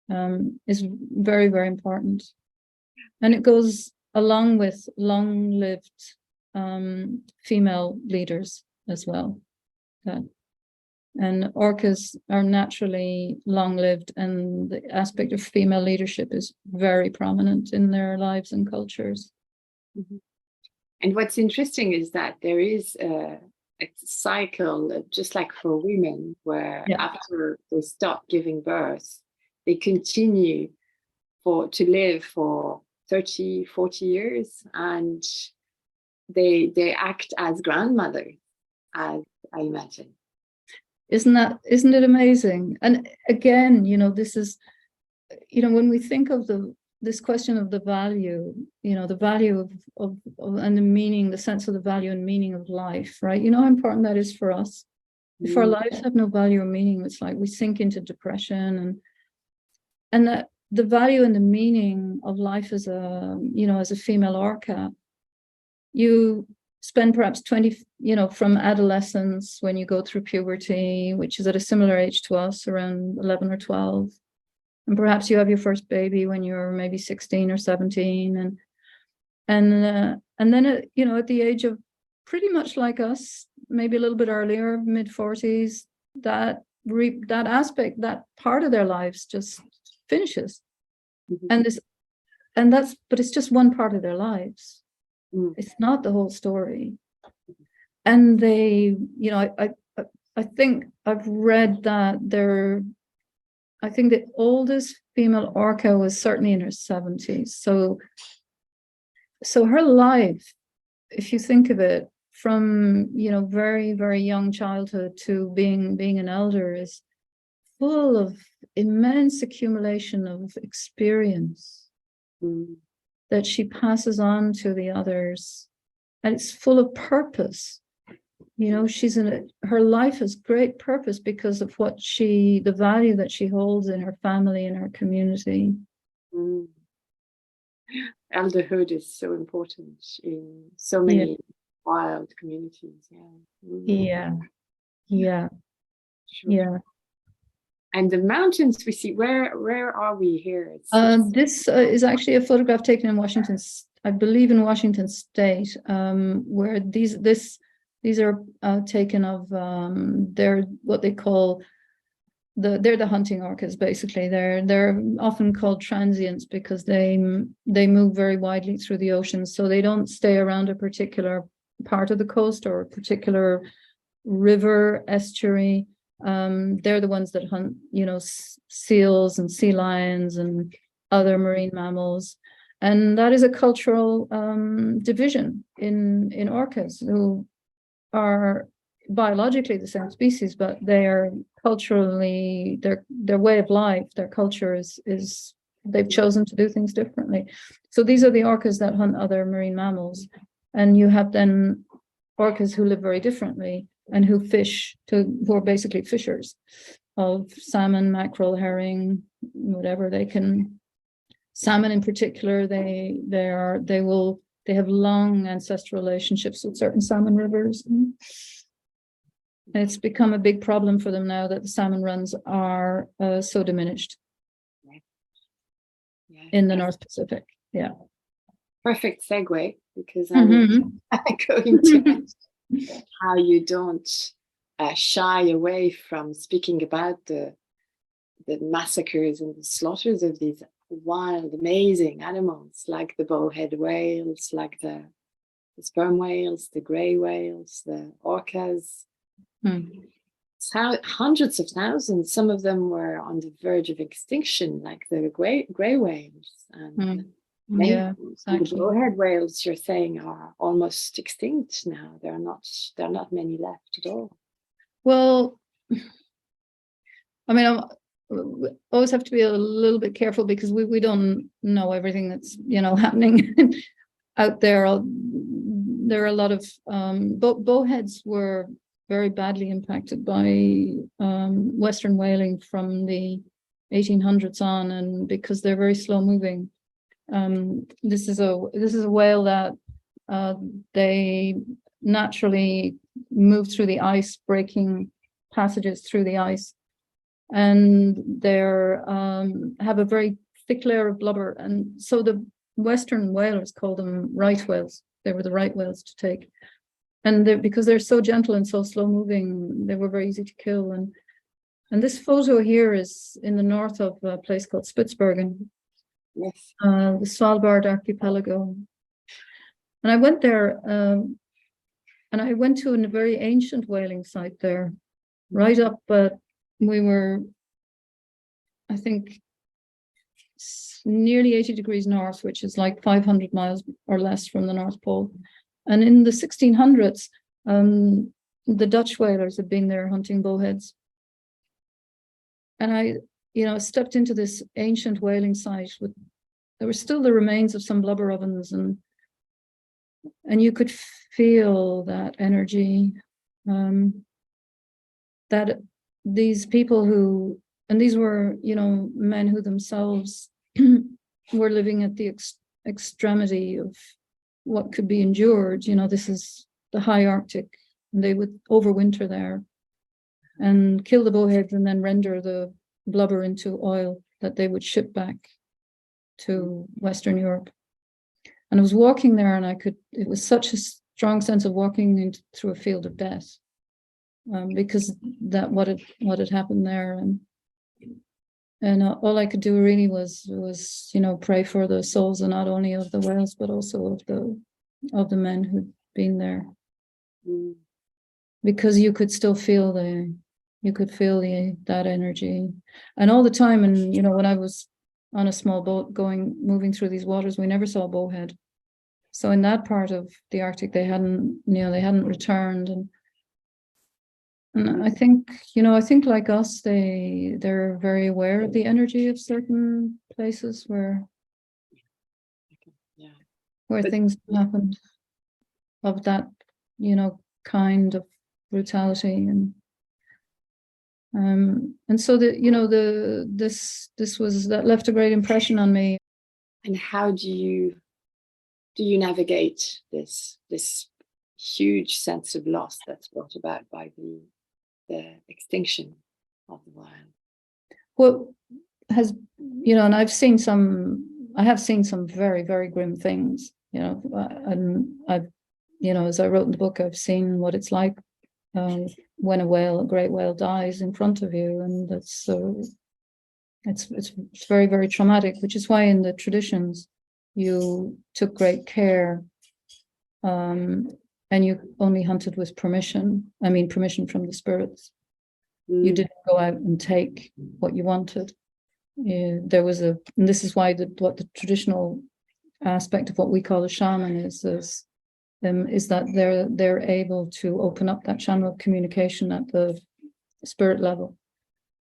S2: very, very important, and it goes along with long-lived female leaders as well. And orcas are naturally long-lived, and the aspect of female leadership is very prominent in their lives and cultures.
S1: Mm-hmm. And what's interesting is that there is a cycle, just like for women, where after they stop giving birth, they continue to live for 30, 40 years, and they act as grandmothers, as I imagine.
S2: Isn't it amazing? And again, you know, this is, you know, when we think of this question of the value, you know, the value of and the meaning, the sense of the value and meaning of life, right? You know how important that is for us. If our lives have no value or meaning, it's like we sink into depression, and that the value and the meaning of life as a female orca, you spend perhaps 20, you know, from adolescence, when you go through puberty, which is at a similar age to us, around 11 or 12. And perhaps you have your first baby when you're maybe 16 or 17, and then you know, at the age of pretty much like us, maybe a little bit earlier, mid-40s, that aspect, that part of their lives just finishes, but it's just one part of their lives. It's not the whole story. And they, you know, I think I've read that I think the oldest female orca was certainly in her 70s. So her life, if you think of it, from, very, very young childhood to being an elder is full of immense accumulation of experience that she passes on to the others. And it's full of purpose. Her life has great purpose because of the value that she holds in her family and her community.
S1: Elderhood is so important in so many wild communities. Sure. And the mountains we see, where are we here?
S2: This is actually a photograph taken in Washington, I believe in Washington State, where these are taken of, they're what they call, they're the hunting orcas, basically. They're often called transients because they move very widely through the ocean, so they don't stay around a particular part of the coast or a particular river estuary. They're the ones that hunt, seals and sea lions and other marine mammals. And that is a cultural division in orcas, who are biologically the same species, but they are culturally, their way of life, their culture is they've chosen to do things differently. So these are the orcas that hunt other marine mammals. And you have then orcas who live very differently and who who are basically fishers of salmon, mackerel, herring, whatever they can. Salmon in particular, they have long ancestral relationships with certain salmon rivers. And it's become a big problem for them now that the salmon runs are so diminished in the North Pacific. Yeah.
S1: Perfect segue, because I'm going to mention how you don't shy away from speaking about the massacres and the slaughters of these wild, amazing animals, like the bowhead whales, like the sperm whales, the grey whales, the orcas. Hundreds of thousands. Some of them were on the verge of extinction, like the grey whales. And exactly. The bowhead whales, you're saying, are almost extinct now. There are not many left at all.
S2: Well, I mean, we always have to be a little bit careful because we don't know everything that's happening out there. There are a lot of bowheads were very badly impacted by Western whaling from the 1800s on, and because they're very slow moving. This is a whale that they naturally move through the ice, breaking passages through the ice, and they're have a very thick layer of blubber, and so the Western whalers call them right whales. They were the right whales to take, and because they're so gentle and so slow moving, they were very easy to kill. And this photo here is in the north of a place called Spitsbergen, the Svalbard archipelago. And I went there, and I went to a very ancient whaling site there, right up, but we were, I think, nearly 80 degrees north, which is like 500 miles or less from the North Pole. And in the 1600s, the Dutch whalers had been there hunting bowheads. And I, stepped into this ancient whaling site there were still the remains of some blubber ovens, and you could feel that energy, that these people these were, men who themselves were living at the extremity of what could be endured. This is the high Arctic, and they would overwinter there and kill the bowheads and then render the blubber into oil that they would ship back to Western Europe. And I was walking there, and it was such a strong sense of walking through a field of death, because that what had happened there, and all I could do really was pray for the souls, and not only of the whales but also of the men who'd been there, because you could still feel that energy. And all the time, and when I was on a small boat moving through these waters, we never saw a bowhead. So in that part of the Arctic, they hadn't returned, and I think, I think like us, they're very aware of the energy of certain places where things happened of that, kind of brutality, and so that left a great impression on me.
S1: And how do you navigate this huge sense of loss that's brought about by the extinction of the wild?
S2: Well, and I have seen some very, very grim things, and I've, as I wrote in the book, I've seen what it's like when a great whale dies in front of you, and it's very, very traumatic, which is why in the traditions you took great care, and you only hunted with permission. I mean, permission from the spirits. You didn't go out and take what you wanted. And this is why what the traditional aspect of what we call a shaman is that they're able to open up that channel of communication at the spirit level,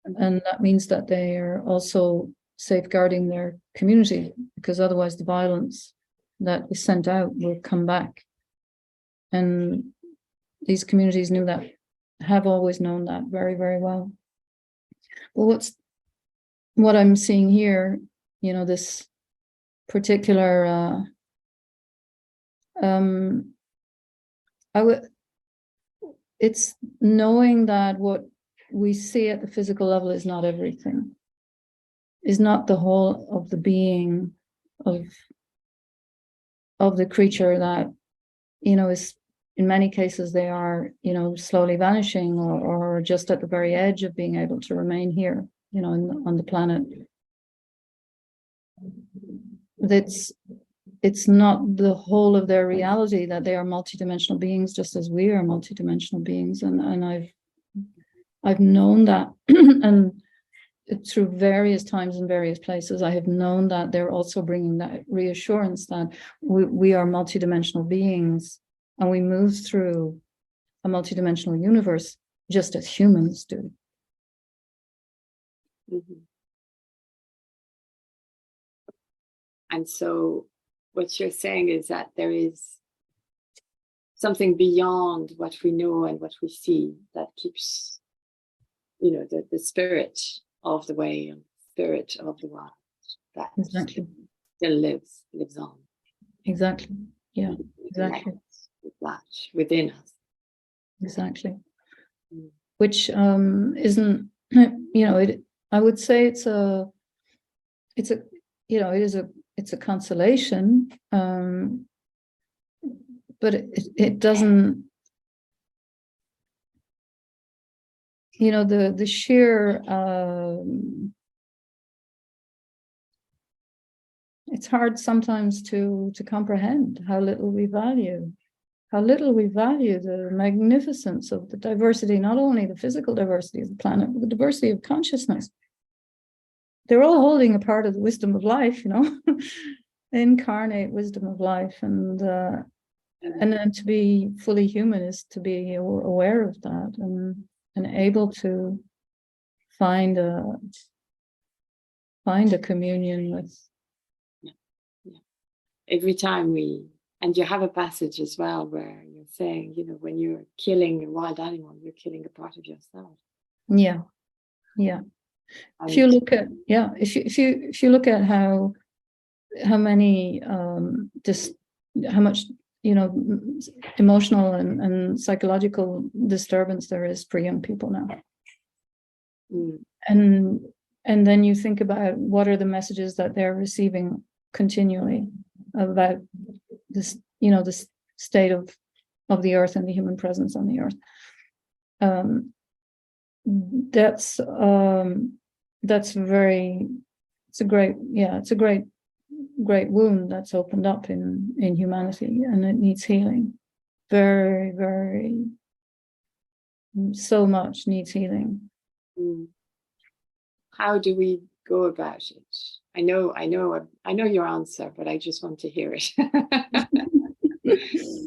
S2: and that means that they are also safeguarding their community, because otherwise the violence that is sent out will come back. And these communities have always known that very, very well. Well, what I'm seeing here, this particular it's knowing that what we see at the physical level is not everything, is not the whole of the being of the creature, that is, in many cases they are slowly vanishing, or just at the very edge of being able to remain here on the planet. It's not the whole of their reality, that they are multidimensional beings just as we are multidimensional beings, and I've known that and through various times in various places, I have known that they're also bringing that reassurance that we are multidimensional beings, and we move through a multidimensional universe just as humans do.
S1: Mm-hmm. And so what you're saying is that there is something beyond what we know and what we see that keeps, the spirit of the whale, spirit of the wild, that
S2: exactly
S1: still lives on.
S2: Exactly. Yeah, exactly.
S1: With that within us. Exactly.
S2: Which isn't, I would say it's a consolation, but it doesn't, the sheer, it's hard sometimes to comprehend how little we value the magnificence of the diversity, not only the physical diversity of the planet, but the diversity of consciousness. They're all holding a part of the wisdom of life, the incarnate wisdom of life, and then to be fully human is to be aware of that and able to find a communion with.
S1: Every time and you have a passage as well where you're saying, when you're killing a wild animal, you're killing a part of yourself.
S2: Yeah. If you look at if you look at how many how much emotional and psychological disturbance there is for young people now, and then you think about what are the messages that they're receiving continually about this, this state of the earth and the human presence on the earth. That's very, it's a great wound that's opened up in humanity, and it needs healing. Very, very, so much needs healing.
S1: How do we go about it? I know your answer, but I just want to hear it.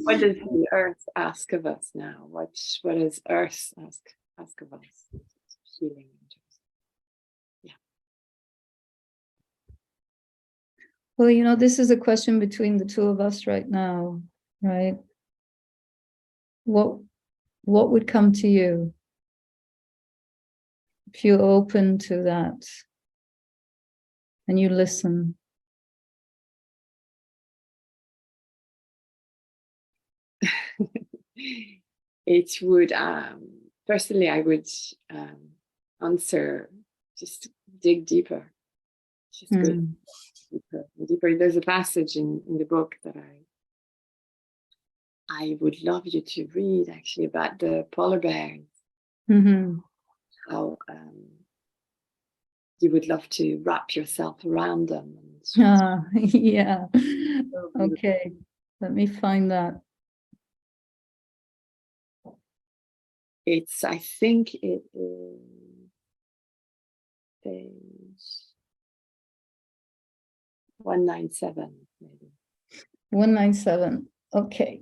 S1: What does the earth ask of us now? What does earth ask of us? Healing. Yeah.
S2: Well, you know, this is a question between the two of us right now, right? What would come to you if you open to that and you listen?
S1: It would, personally, I would answer, just dig deeper. Just go deeper and deeper. There's a passage in the book that I would love you to read, actually, about the polar bears. How you would love to wrap yourself around them.
S2: Yeah. Okay, let me find that.
S1: I think it is page 197, maybe.
S2: 197, okay.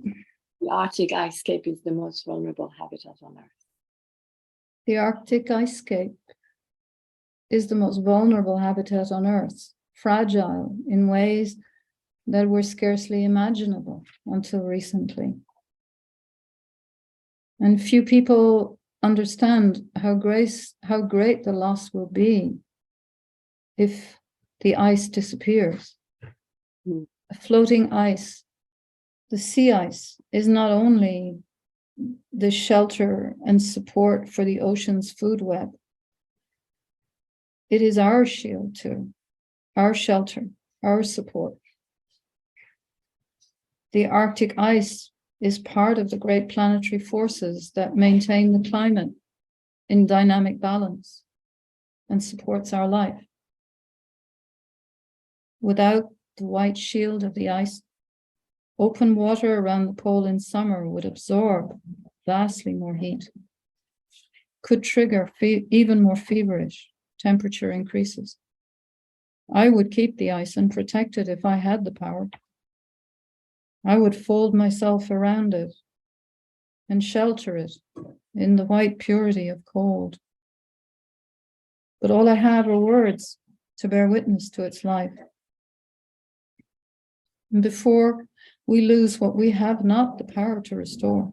S1: The Arctic ice cape is the most vulnerable habitat on Earth.
S2: The Arctic ice cape is the most vulnerable habitat on Earth, fragile in ways that were scarcely imaginable until recently. And few people understand how great the loss will be if the ice disappears. A floating ice, the sea ice, is not only the shelter and support for the ocean's food web, it is our shield too, our shelter, our support. The Arctic ice is part of the great planetary forces that maintain the climate in dynamic balance and supports our life. Without the white shield of the ice, open water around the pole in summer would absorb vastly more heat, could trigger even more feverish temperature increases. I would keep the ice and protect it if I had the power. I would fold myself around it and shelter it in the white purity of cold. But all I have are words to bear witness to its life. And before we lose what we have not the power to restore,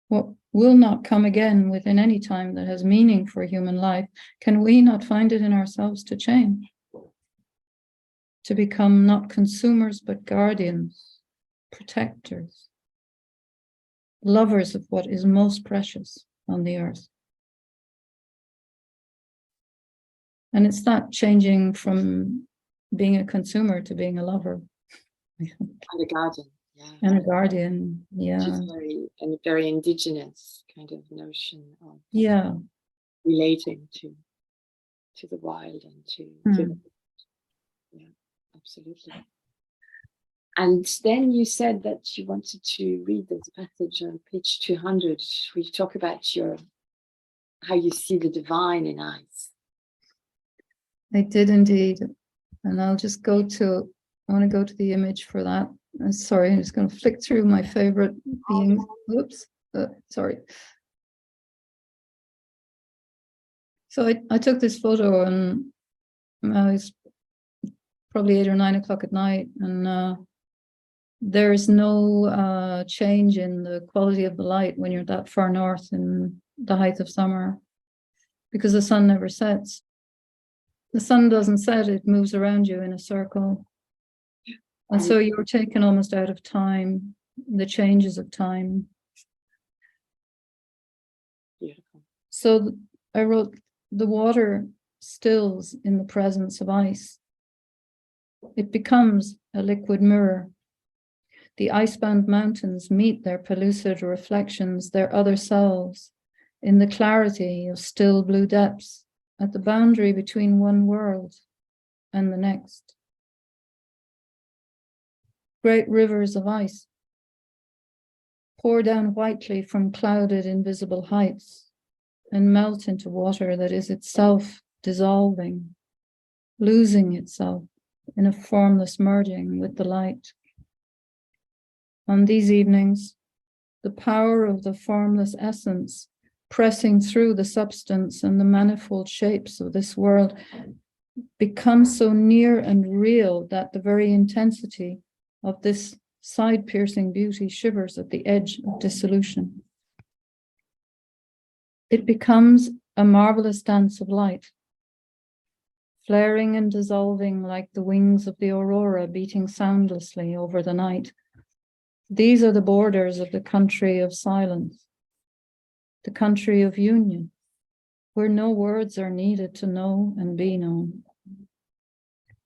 S2: what will not come again within any time that has meaning for human life, can we not find it in ourselves to change? To become not consumers, but guardians, protectors, lovers of what is most precious on the earth. And it's that changing from being a consumer to being a lover.
S1: And a guardian, yeah.
S2: And a guardian, yeah.
S1: Which is a very indigenous kind of notion of relating to the wild and to the, yeah, absolutely. And then you said that you wanted to read this passage on page 200, where you talk about how you see the divine in ice.
S2: I did indeed. And I'll just I want to go to the image for that. Sorry, I'm just going to flick through my favorite beings. Oops, sorry. So I took this photo and it's probably 8 or 9 o'clock at night, and there's no change in the quality of the light when you're that far north in the height of summer, because the sun never sets. The sun doesn't set, it moves around you in a circle. And so you're taken almost out of time, the changes of time.
S1: Beautiful.
S2: So I wrote, the water stills in the presence of ice. It becomes a liquid mirror. The icebound mountains meet their pellucid reflections, their other selves, in the clarity of still blue depths at the boundary between one world and the next. Great rivers of ice pour down whitely from clouded invisible heights and melt into water that is itself dissolving, losing itself in a formless merging with the light. on these evenings, the power of the formless essence pressing through the substance and the manifold shapes of this world becomes so near and real that the very intensity of this side-piercing beauty shivers at the edge of dissolution. It becomes a marvelous dance of light, flaring and dissolving like the wings of the aurora beating soundlessly over the night. These are the borders of the country of silence, the country of union, where no words are needed to know and be known.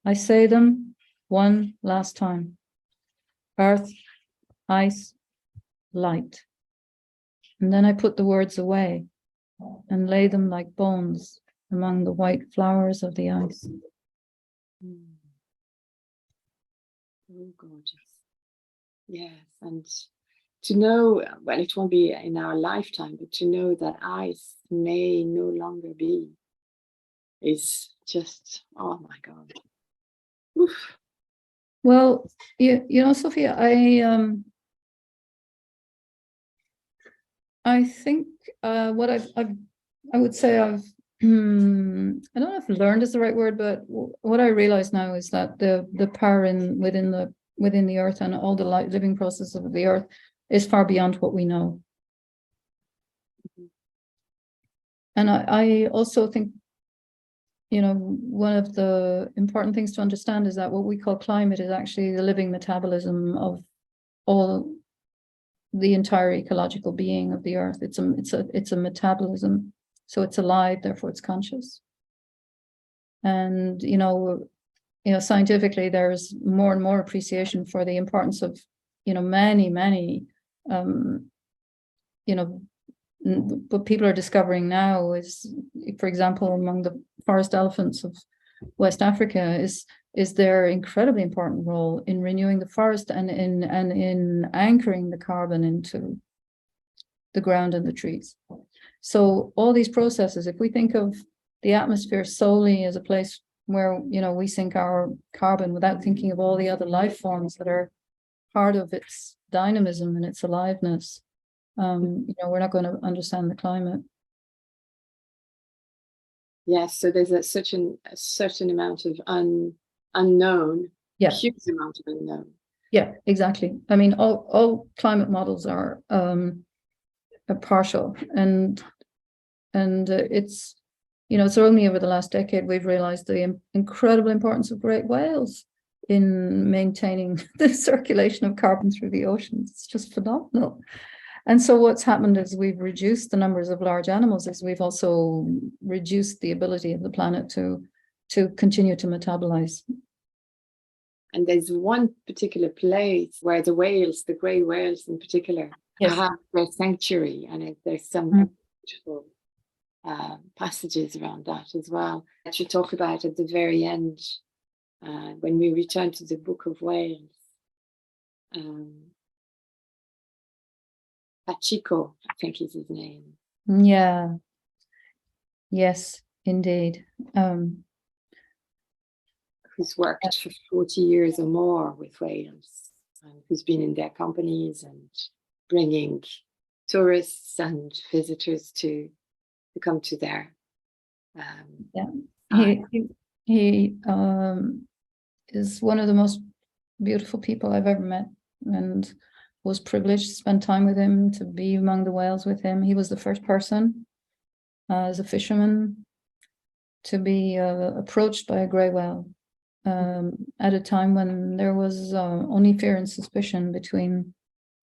S2: I say them one last time. Earth, ice, light. And then I put the words away and lay them like bones among the white flowers of the ice.
S1: Oh, gorgeous. Yes, and to know, well, it won't be in our lifetime, but to know that ice may no longer be is just, oh my God. Oof.
S2: Well, you know, Sophia, I think what I would say I don't know if learned is the right word, but what I realize now is that the power within the earth and all the living processes of the earth is far beyond what we know.
S1: Mhm.
S2: And I also think, you know, one of the important things to understand is that what we call climate is actually the living metabolism of all the entire ecological being of the earth. It's a metabolism, so it's alive, therefore it's conscious. And you know, scientifically, there's more and more appreciation for the importance of, you know, many, what people are discovering now is, for example, among the forest elephants of West Africa is their incredibly important role in renewing the forest and in anchoring the carbon into the ground and the trees. So all these processes, if we think of the atmosphere solely as a place where, you know, we sink our carbon without thinking of all the other life forms that are part of its dynamism and its aliveness, you know, we're not going to understand the climate.
S1: Yes, so there's a certain amount of unknown,
S2: Yeah.
S1: huge amount of unknown.
S2: Yeah, exactly. I mean, all climate models are partial, and it's, you know, it's only over the last decade we've realized the incredible importance of great whales in maintaining the circulation of carbon through the oceans. It's just phenomenal. And so what's happened is we've reduced the numbers of large animals, as we've also reduced the ability of the planet to continue to metabolize.
S1: And there's one particular place where the whales, the grey whales in particular,
S2: Yes.
S1: have their sanctuary, and there's some beautiful passages around that as well that you talk about at the very end when we return to the Book of Whales. Pachiko, I think is his name.
S2: Yeah. Yes, indeed.
S1: Who's worked for 40 years or more with whales, and who's been in their companies and bringing tourists and visitors to come to their
S2: He is one of the most beautiful people I've ever met, and was privileged to spend time with him, to be among the whales with him. He was the first person as a fisherman to be approached by a grey whale at a time when there was only fear and suspicion between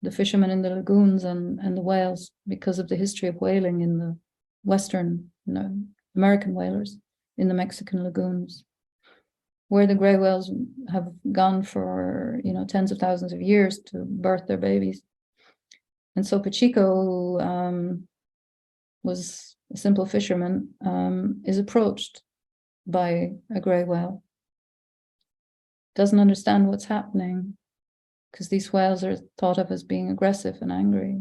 S2: the fishermen in the lagoons and the whales, because of the history of whaling in the Western, American whalers in the Mexican lagoons, where the grey whales have gone for, tens of thousands of years to birth their babies. And so Pachiko was a simple fisherman, is approached by a grey whale, doesn't understand what's happening, because these whales are thought of as being aggressive and angry.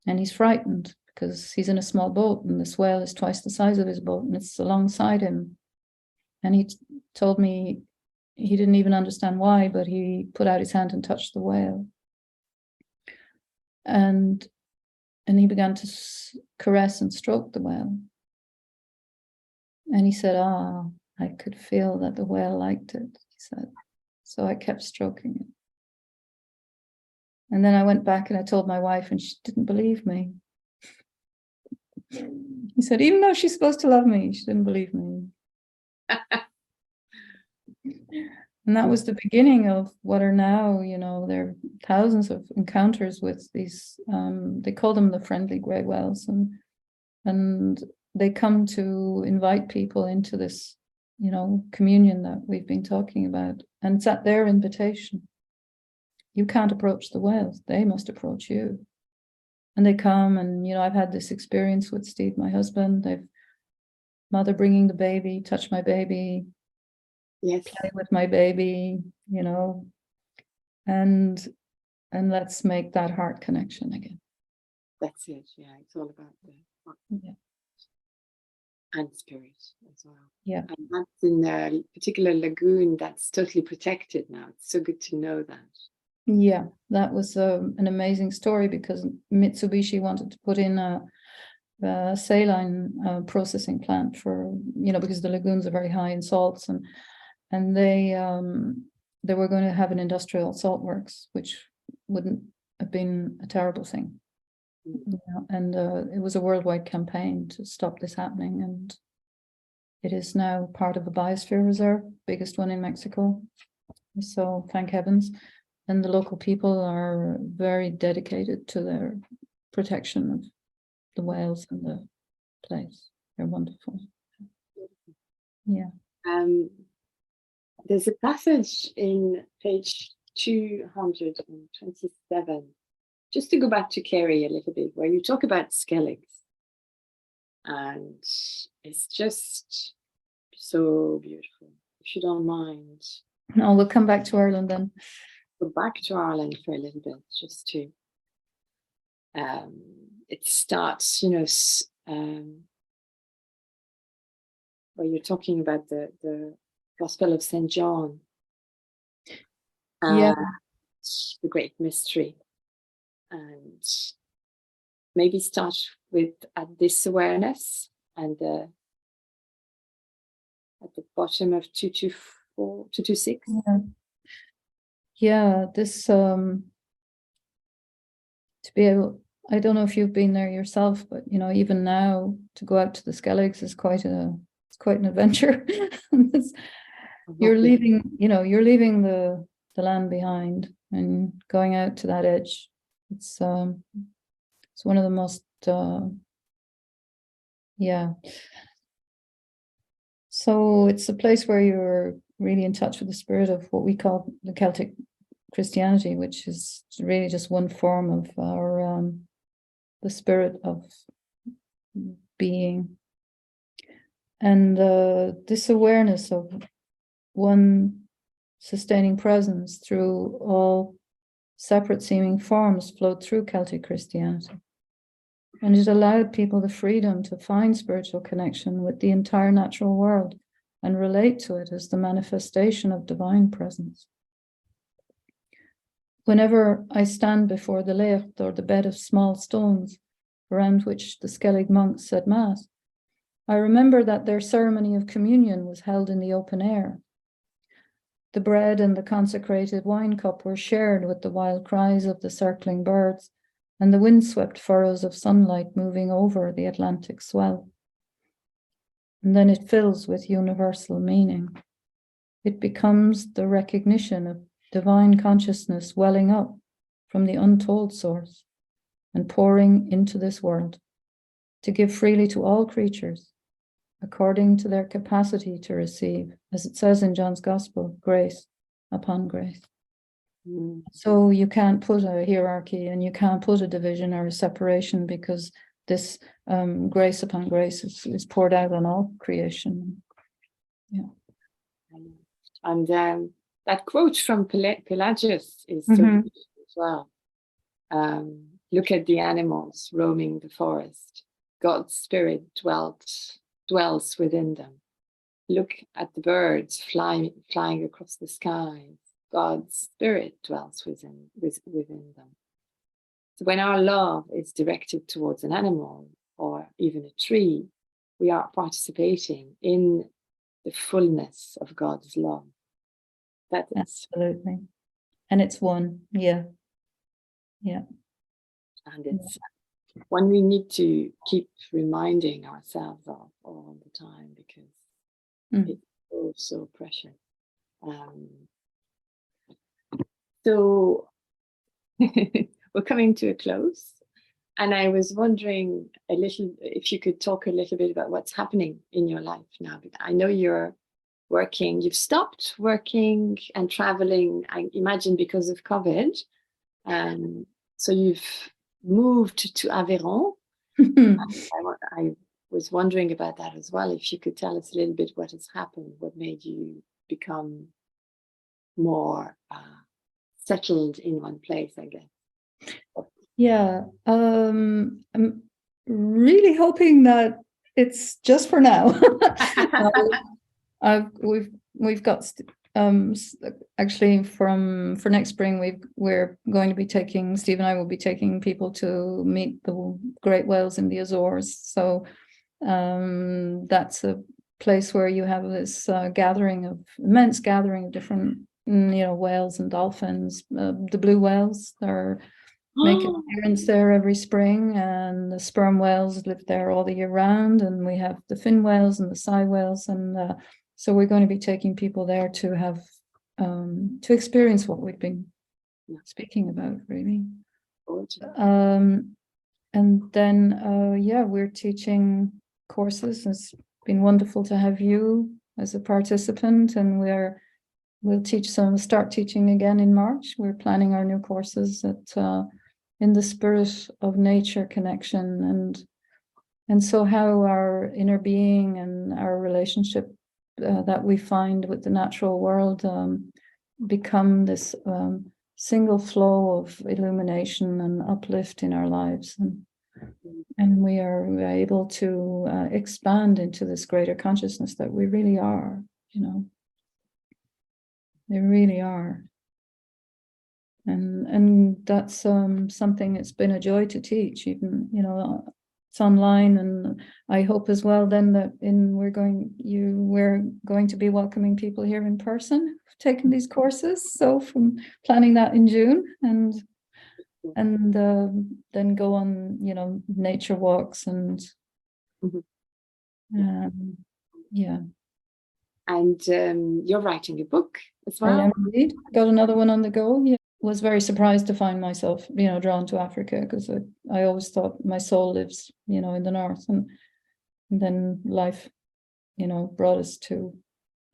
S2: And he's frightened because he's in a small boat and this whale is twice the size of his boat and it's alongside him. And he told me he didn't even understand why, but he put out his hand and touched the whale. And he began to caress and stroke the whale. And he said, I could feel that the whale liked it, he said. So I kept stroking it. And then I went back and I told my wife, and she didn't believe me. He said, even though she's supposed to love me, she didn't believe me. And that was the beginning of what are now, there are thousands of encounters with these, they call them the friendly grey whales, and they come to invite people into this, communion that we've been talking about. And it's at their invitation. You can't approach the whales, they must approach you. And they come, and, I've had this experience with Steve, my husband. They've mother bringing the baby, touch my baby,
S1: yes,
S2: play with my baby, and let's make that heart connection again.
S1: That's it. Yeah, it's all about the heart and spirit as well.
S2: Yeah,
S1: and that's in a particular lagoon that's totally protected now. It's so good to know that.
S2: Yeah, that was an amazing story, because Mitsubishi wanted to put in a saline processing plant for, because the lagoons are very high in salts, and they were going to have an industrial salt works, which wouldn't have been a terrible thing. And it was a worldwide campaign to stop this happening, and it is now part of a biosphere reserve, biggest one in Mexico. So thank heavens. And the local people are very dedicated to their protection of the whales and the place. They're wonderful. Yeah.
S1: There's a passage in page 227, just to go back to Kerry a little bit, where you talk about skelligs. And it's just so beautiful. If you don't mind.
S2: No, we'll come back to Ireland then.
S1: Go back to Ireland for a little bit, just to it starts, where you're talking about the Gospel of St. John,
S2: Yeah,
S1: the great mystery, and maybe start with this awareness, and at the bottom of 226.
S2: Yeah, this to be able, I don't know if you've been there yourself, but even now to go out to the Skelligs is quite an adventure. You're leaving the land behind and going out to that edge. It's one of the most So it's a place where you're really in touch with the spirit of what we call the Celtic Christianity, which is really just one form of our the spirit of being. And this awareness of one sustaining presence through all separate seeming forms flowed through Celtic Christianity. And it allowed people the freedom to find spiritual connection with the entire natural world and relate to it as the manifestation of divine presence. Whenever I stand before the lecht, or the bed of small stones around which the Skellig monks said Mass, I remember that their ceremony of communion was held in the open air. The bread and the consecrated wine cup were shared with the wild cries of the circling birds and the windswept furrows of sunlight moving over the Atlantic swell. And then it fills with universal meaning. It becomes the recognition of divine consciousness welling up from the untold source and pouring into this world to give freely to all creatures according to their capacity to receive, as it says in John's Gospel, grace upon grace. So you can't put a hierarchy and you can't put a division or a separation, because this grace upon grace is poured out on all creation. Yeah.
S1: And that quote from Pelagius is so beautiful as well. Look at the animals roaming the forest. God's spirit dwells within them. Look at the birds flying across the skies. God's spirit dwells within them. So when our love is directed towards an animal or even a tree, we are participating in the fullness of God's love. That is,
S2: absolutely. And it's one, yeah.
S1: and it's one we need to keep reminding ourselves of all the time, because it's so precious. So we're coming to a close, and I was wondering a little if you could talk a little bit about what's happening in your life now. I know you've stopped working and traveling, I imagine, because of COVID. So you've moved to Aveyron. I was wondering about that as well. If you could tell us a little bit what has happened, what made you become more settled in one place, I guess.
S2: Yeah, I'm really hoping that it's just for now. We've got actually for next spring we're going to be taking, Steve and I will be taking people to meet the great whales in the Azores. So that's a place where you have this immense gathering of different whales and dolphins. The blue whales are make an appearance there every spring, and the sperm whales live there all the year round, and we have the fin whales and the sei whales, and so we're going to be taking people there to have to experience what we've been speaking about, really. And then we're teaching courses. It's been wonderful to have you as a participant, and we'll start teaching again in March. We're planning our new courses in the spirit of nature connection, and so how our inner being and our relationship that we find with the natural world become this single flow of illumination and uplift in our lives, and we are able to expand into this greater consciousness that we really are. They really are. And that's something it's been a joy to teach, even, it's online. And I hope as well then that we're going to be welcoming people here in person, taking these courses. So from planning that in June, and then go on, nature walks and yeah.
S1: And you're writing a book as well.
S2: I am indeed. Got another one on the go. Yeah. Was very surprised to find myself, drawn to Africa, because I always thought my soul lives, in the north, and then life, brought us to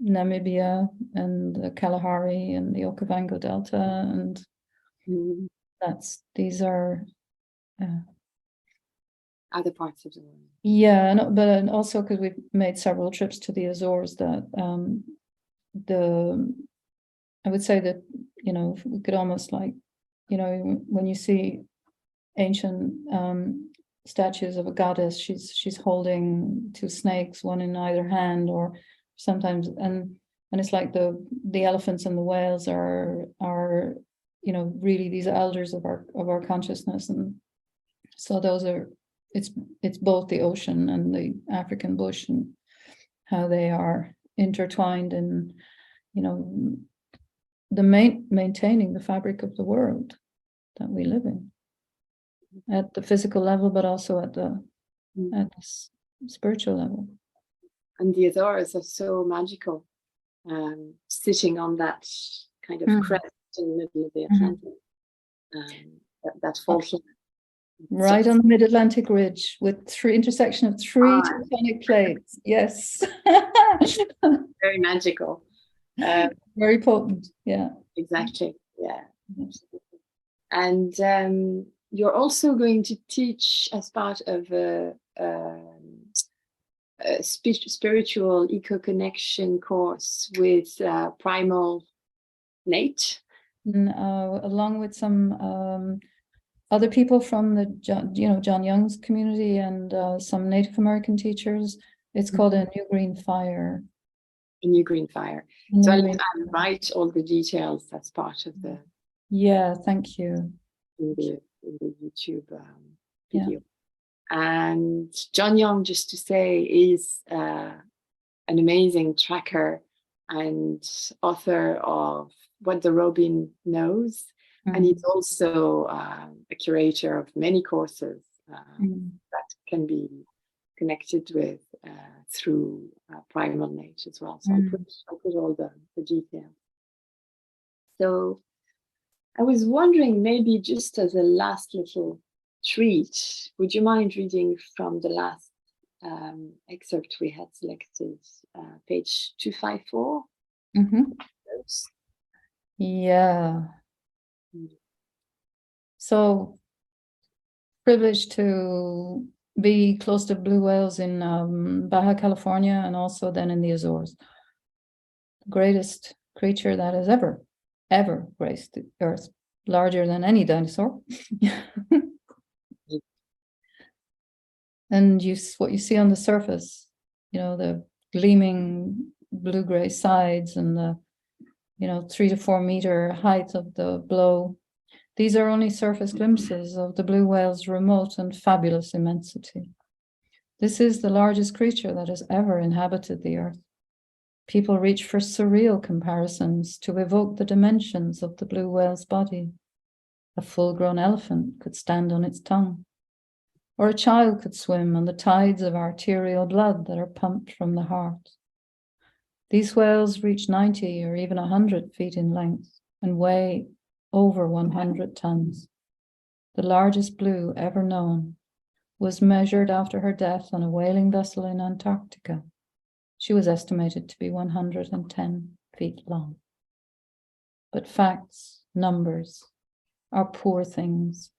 S2: Namibia and the Kalahari and the Okavango Delta, and these are
S1: other parts of the world.
S2: Yeah, but also because we've made several trips to the Azores, that I would say that, we could almost when you see ancient statues of a goddess, she's holding two snakes, one in either hand, or sometimes, and it's like the elephants and the whales are really these elders of our consciousness, and so those are. It's both the ocean and the African bush, and how they are intertwined in, maintaining the fabric of the world that we live in, at the physical level, but also at the spiritual level.
S1: And the Azores are so magical, sitting on that kind of crest in the middle of the Atlantic, that fault line.
S2: Right on the mid-Atlantic ridge, with intersection of three tectonic plates. Yes.
S1: Very magical.
S2: Very potent. Yeah.
S1: Exactly. Yeah. And you're also going to teach as part of a spiritual eco-connection course with Primal Nate.
S2: Along with some other people from the John Young's community, and some Native American teachers. It's called A New Green Fire.
S1: A New Green Fire. So I'll write all the details as part of the.
S2: Yeah, thank you.
S1: In the in the YouTube
S2: Yeah.
S1: video. And John Young, just to say, is an amazing tracker and author of What the Robin Knows. And he's also a curator of many courses that can be connected with through Primal Nature as well. So I'll put all the details. So I was wondering, maybe just as a last little treat, would you mind reading from the last excerpt we had selected, page 254?
S2: Yeah. So privileged to be close to blue whales in Baja California and also then in the Azores. The greatest creature that has ever graced the earth, larger than any dinosaur. And what you see on the surface, the gleaming blue-gray sides and the 3 to 4 meter height of the blow. These are only surface glimpses of the blue whale's remote and fabulous immensity. This is the largest creature that has ever inhabited the earth. People reach for surreal comparisons to evoke the dimensions of the blue whale's body. A full-grown elephant could stand on its tongue, or a child could swim on the tides of arterial blood that are pumped from the heart. These whales reach 90 or even 100 feet in length and weigh over 100 tons. The largest blue ever known was measured after her death on a whaling vessel in Antarctica. She was estimated to be 110 feet long. But facts, numbers, are poor things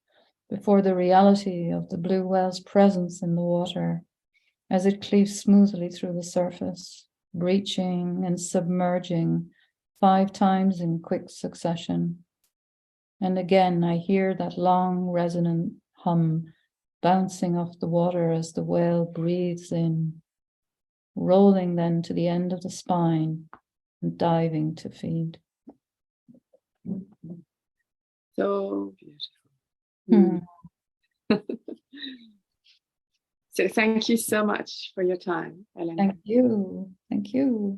S2: before the reality of the blue whale's presence in the water as it cleaves smoothly through the surface, breaching and submerging 5 times in quick succession. And again, I hear that long, resonant hum bouncing off the water as the whale breathes in, rolling then to the end of the spine and diving to feed.
S1: So beautiful. So thank you so much for your time, Eleanor.
S2: Thank you. Thank you.